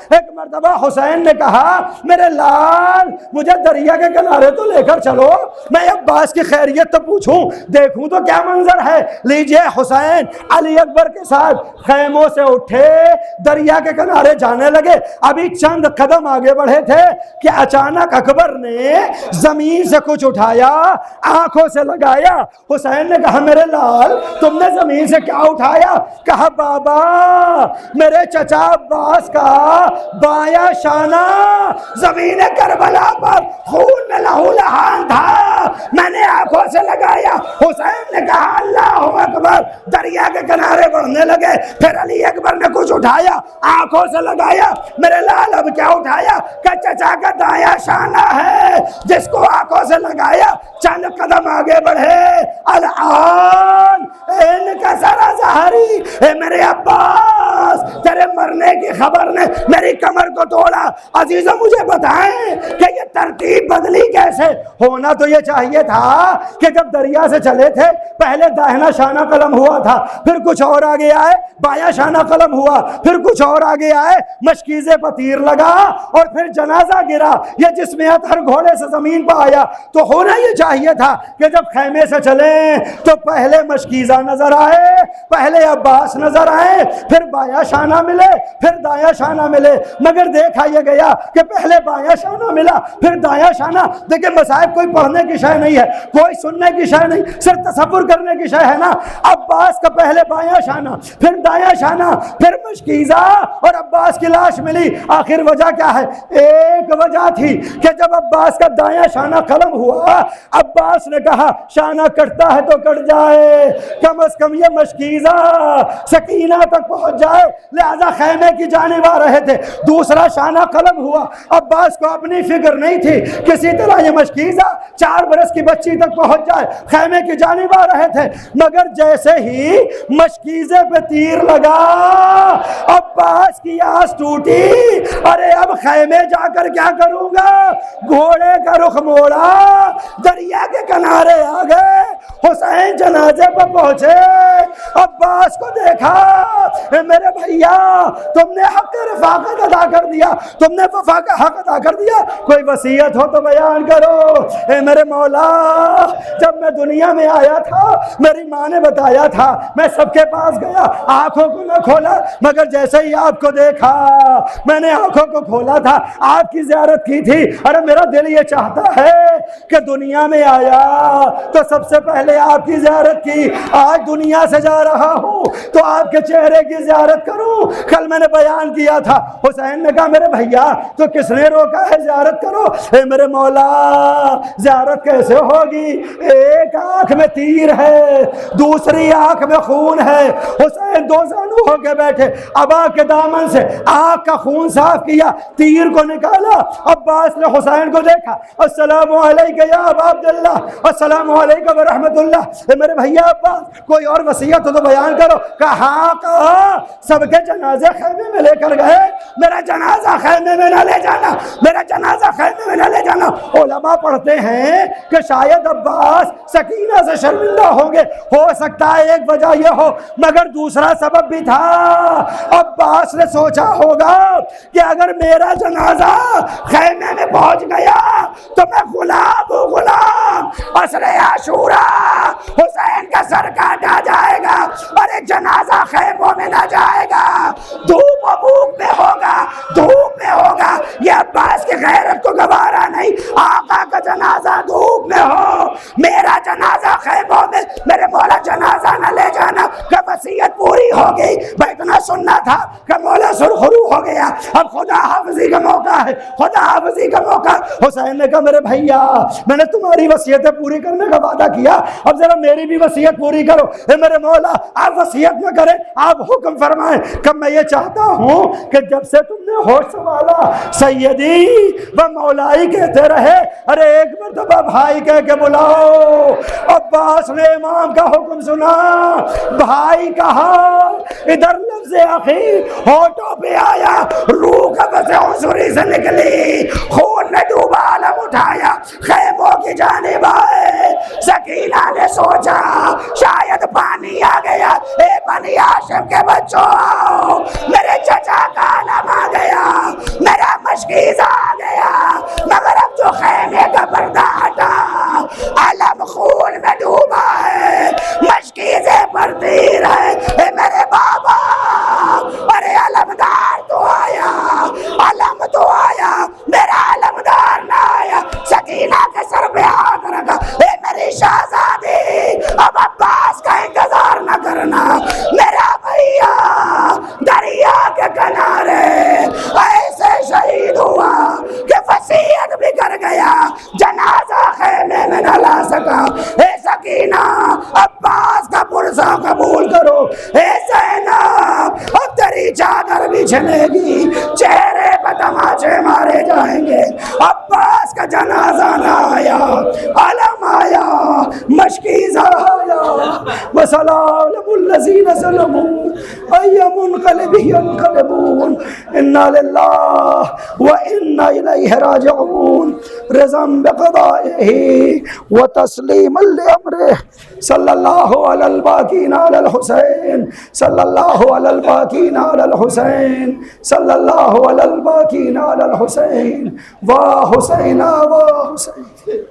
ایک مرتبہ حسین نے کہا میرے لال مجھے دریا کے کنارے تو لے کر چلو، میں عباس کی خیریت تو پوچھوں، دیکھوں تو کیا منظر ہے۔ لیجئے حسین علی اکبر کے ساتھ خیموں سے اٹھے، دریا کے کنارے جانے لگے۔ ابھی چند قدم آگے بڑھے تھے کہ اچانک اکبر نے زمین سے کچھ اٹھایا، آنکھوں سے لگایا۔ حسین نے کہا میرے لال تم نے زمین سے کیا اٹھایا؟ کہا بابا میرے چچا عباس کا بایاں شانہ زمین کربلا پر خون میں لہو لہان تھا، میں نے آنکھوں سے لگایا۔ حسین نے کہا اللہ اکبر۔ دریا کے کنارے بڑھنے لگے، پھر علی اکبر نے کچھ اٹھایا، آنکھوں سے لگایا۔ میرے لال اب کیا اٹھایا؟ کہ چچا کا دایاں شانہ ہے جس کو آنکھوں سے لگایا۔ چند قدم آگے بڑھے، الان ان کا سارا ظاہری، اے میرے عباس تیرے مرنے کی خبر نے میری کمر کو توڑا۔ عزیزوں مجھے بتائیں کہ یہ ترتیب بدلی کیسے؟ ہونا تو یہ چاہیے تھا کہ جب دریا سے چلے تھے پہلے داہنا شانہ قلم ہوا تھا، پھر کچھ اور آگے آئے بایاں شانہ قلم ہوا، پھر کچھ اور آگے آئے مشکیزے پر تیر لگا، اور پھر جنازہ گرا۔ یہ جسمیت ہر گھوڑے سے زمین پر آیا۔ تو ہونا یہ چاہیے تھا کہ جب خیمے سے چلیں تو پہلے مشکیزہ نظر آئے، پہلے عباس نظر آئے، پھر بایاں شانہ ملے، پھر دایاں شانہ ملے، مگر دیکھا یہ گیا کہ پہلے بایاں شانہ ملا پھر دایاں شانہ۔ دیکھیں مصائب کوئی پڑھنے کی شے نہیں ہے، کوئی سننے کی شے نہیں، صرف تصور کرنے کی شے ہے نا۔ عباس کا پہلے بایاں شانہ، پھر دایاں شانہ، پھر مشکیزہ، اور عباس کی لاش ملی۔ آخر وجہ کیا ہے؟ ایک وجہ تھی کہ جب عباس کا دایاں شانہ قلم ہوا، عباس نے کہا شانہ کٹتا ہے تو کٹ جائے، کم از کم یہ مشکیزہ سکینہ تک پہنچ جائے۔ جائے لہذا خیمے کی جانب آ رہے تھے۔ دوسرا شانہ قلم ہوا، عباس کو اپنی فکر نہیں تھی کسی طرح یہ مشکیزہ 4 برس کی بچی تک پہنچ جائے، خیمے کی جانب آ رہے تھے۔ مگر جیسے ہی مشکیزے پہ تیر لگا عباس کی آس ٹوٹی، ارے اب خیمے جا کر کیا کروں گا؟ گھوڑے کا رخ موڑا، دریا کے کنارے آ گئے، حسین جنازے پر پہنچے، عباس کو دیکھا، اے میرے بھیا تم نے حق رفاقت ادا کر دیا، تم نے وفا کا حق ادا کر دیا، کوئی وصیت ہو تو بیان کرو۔ اے میرے مولا جب میں دنیا میں آیا تھا میری ماں نے بتایا تھا، میں سب کے پاس گیا، آنکھوں کو نہ کھولا، مگر جیسے ہی آپ کو دیکھا میں نے آنکھوں کو کھولا تھا، آپ کی زیارت کی تھی۔ ارے میرا دل یہ چاہتا ہے کہ دنیا میں آیا تو سب سے پہلے آپ کی زیارت کی، آج دنیا سے جا رہا ہوں تو آپ کے چہرے کی زیارت کروں۔ کل میں نے بیان کیا تھا، حسین نے کہا میرے بھیا تو کس نے روکا ہے زیارت کرو؟ اے میرے مولا زیارت کیسے ہوگی؟ ایک آنکھ میں تیر ہے، دوسری آنکھ میں خون ہے۔ حسین دو زانو ہو کے بیٹھے، ابا کے دامن سے آنکھ کا خون صاف کیا، تیر کو نکالا۔ عباس نے حسین کو دیکھا، السلام علیکم یا ابا عبداللہ، السلام علیکم ورحمۃ اللہ۔ اے میرے بھیا عباس کوئی اور وصیت ہو تو بیان کرو۔ کہا سب کے جنازے خیمے میں لے کر گئے، میرا جنازہ خیمے میں نہ لے جانا، میرا جنازہ خیمے میں نہ لے جانا۔ علماء پڑھتے ہیں کہ شاید عباس سکینہ سے شرمندہ ہوں گے، ہو سکتا ہے ایک وجہ یہ ہو، مگر دوسرا سبب بھی تھا۔ عباس نے سوچا ہوگا کہ اگر میرا جنازہ خیمے میں پہنچ گیا تو میں غلام ہوں، غلام، عصر عاشورہ حسین کا سر کاٹا جائے گا اور ایک جنازہ خیموں میں نہ جائے گا، دھوپ و بھوک میں ہوگا، دھوپ میں ہوگا۔ یہ عباس کی غیرت کو گوارا نہیں، آقا کا جنازہ دھوپ میں ہو، میرا جنازہ خیموں میں، میرے مولا جنازہ نہ لے جانا۔ کہ وصیت پوری ہو گئی، میں اتنا سننا تھا کہ مولا سرخرو ہو گیا، اب خدا حافظی کا موقع ہے، خدا حافظی کا موقع۔ حسین نے کہا میرے بھیا میں نے تمہاری وصیتیں پوری کرنے کا وعدہ کیا، اب ذرا میری بھی وصیت پوری کرو۔ اے میرے مولا آپ وصیت نہ کریں، آپ حکم فرمائیں کہ میں یہ چاہتا ہوں کہ جب سے تم نے ہوش سنبھالا سیدی و مولائی کہتے رہے، ارے ایک مرتبہ بھائی کہہ کے بلاؤ۔ عباس نے امام کا حکم سنا، بھائی کہا، ادھر لفظ اخیر ہونٹوں پہ آیا، روح کا بس عنصری سے نکلی، خون میں ڈوبا علم اٹھایا، خیموں کی جانب آئے۔ سکینہ نے سوچا شاید پانی آ گیا، اے بنی ہاشم کے بچوں آؤ، میرے چچا کا علم آ گیا، میرا مشکیزہ آ گیا، مگر اب جو خیمے کا پردہ ہٹا علم خون میں ڈوبا ہے، مشکیزے پر تیر ہے۔ اے میرے بابا ارے علمدار تو آیا، علم تو آیا، میرا علمدار نہ آیا۔ سکینہ کے سر پہ ہاتھ رکھا، اے میری شہزادی اب عباس کا انتظار نہ کرنا، میرا بھیا دریا کے کنارے ایسے شہید ہوا کہ وصیت بھی کر گیا، جنازہ خیمے میں نہ لا سکا۔ اے سکینہ عباس کا پرسہ قبول کرو، اے زینب اب تیری چادر بچھنے گی، چہرے پہ تماچے مارے جائیں گے۔ عباس کا جنازہ نہ آیا، علم آیا، مشکیزہ آیا۔ وسلام الذین ظلموا ای منقلب ینقلبون، انا للہ وانا الیہ راجعون، رضا بقضائہ وتسلیما لامرہ، صلی اللہ علی الباقین علی الحسین، صلی اللہ علی الباقین علی الحسین، صلی اللہ علی الباقین علی الحسین، واہ حسین واہ حسین۔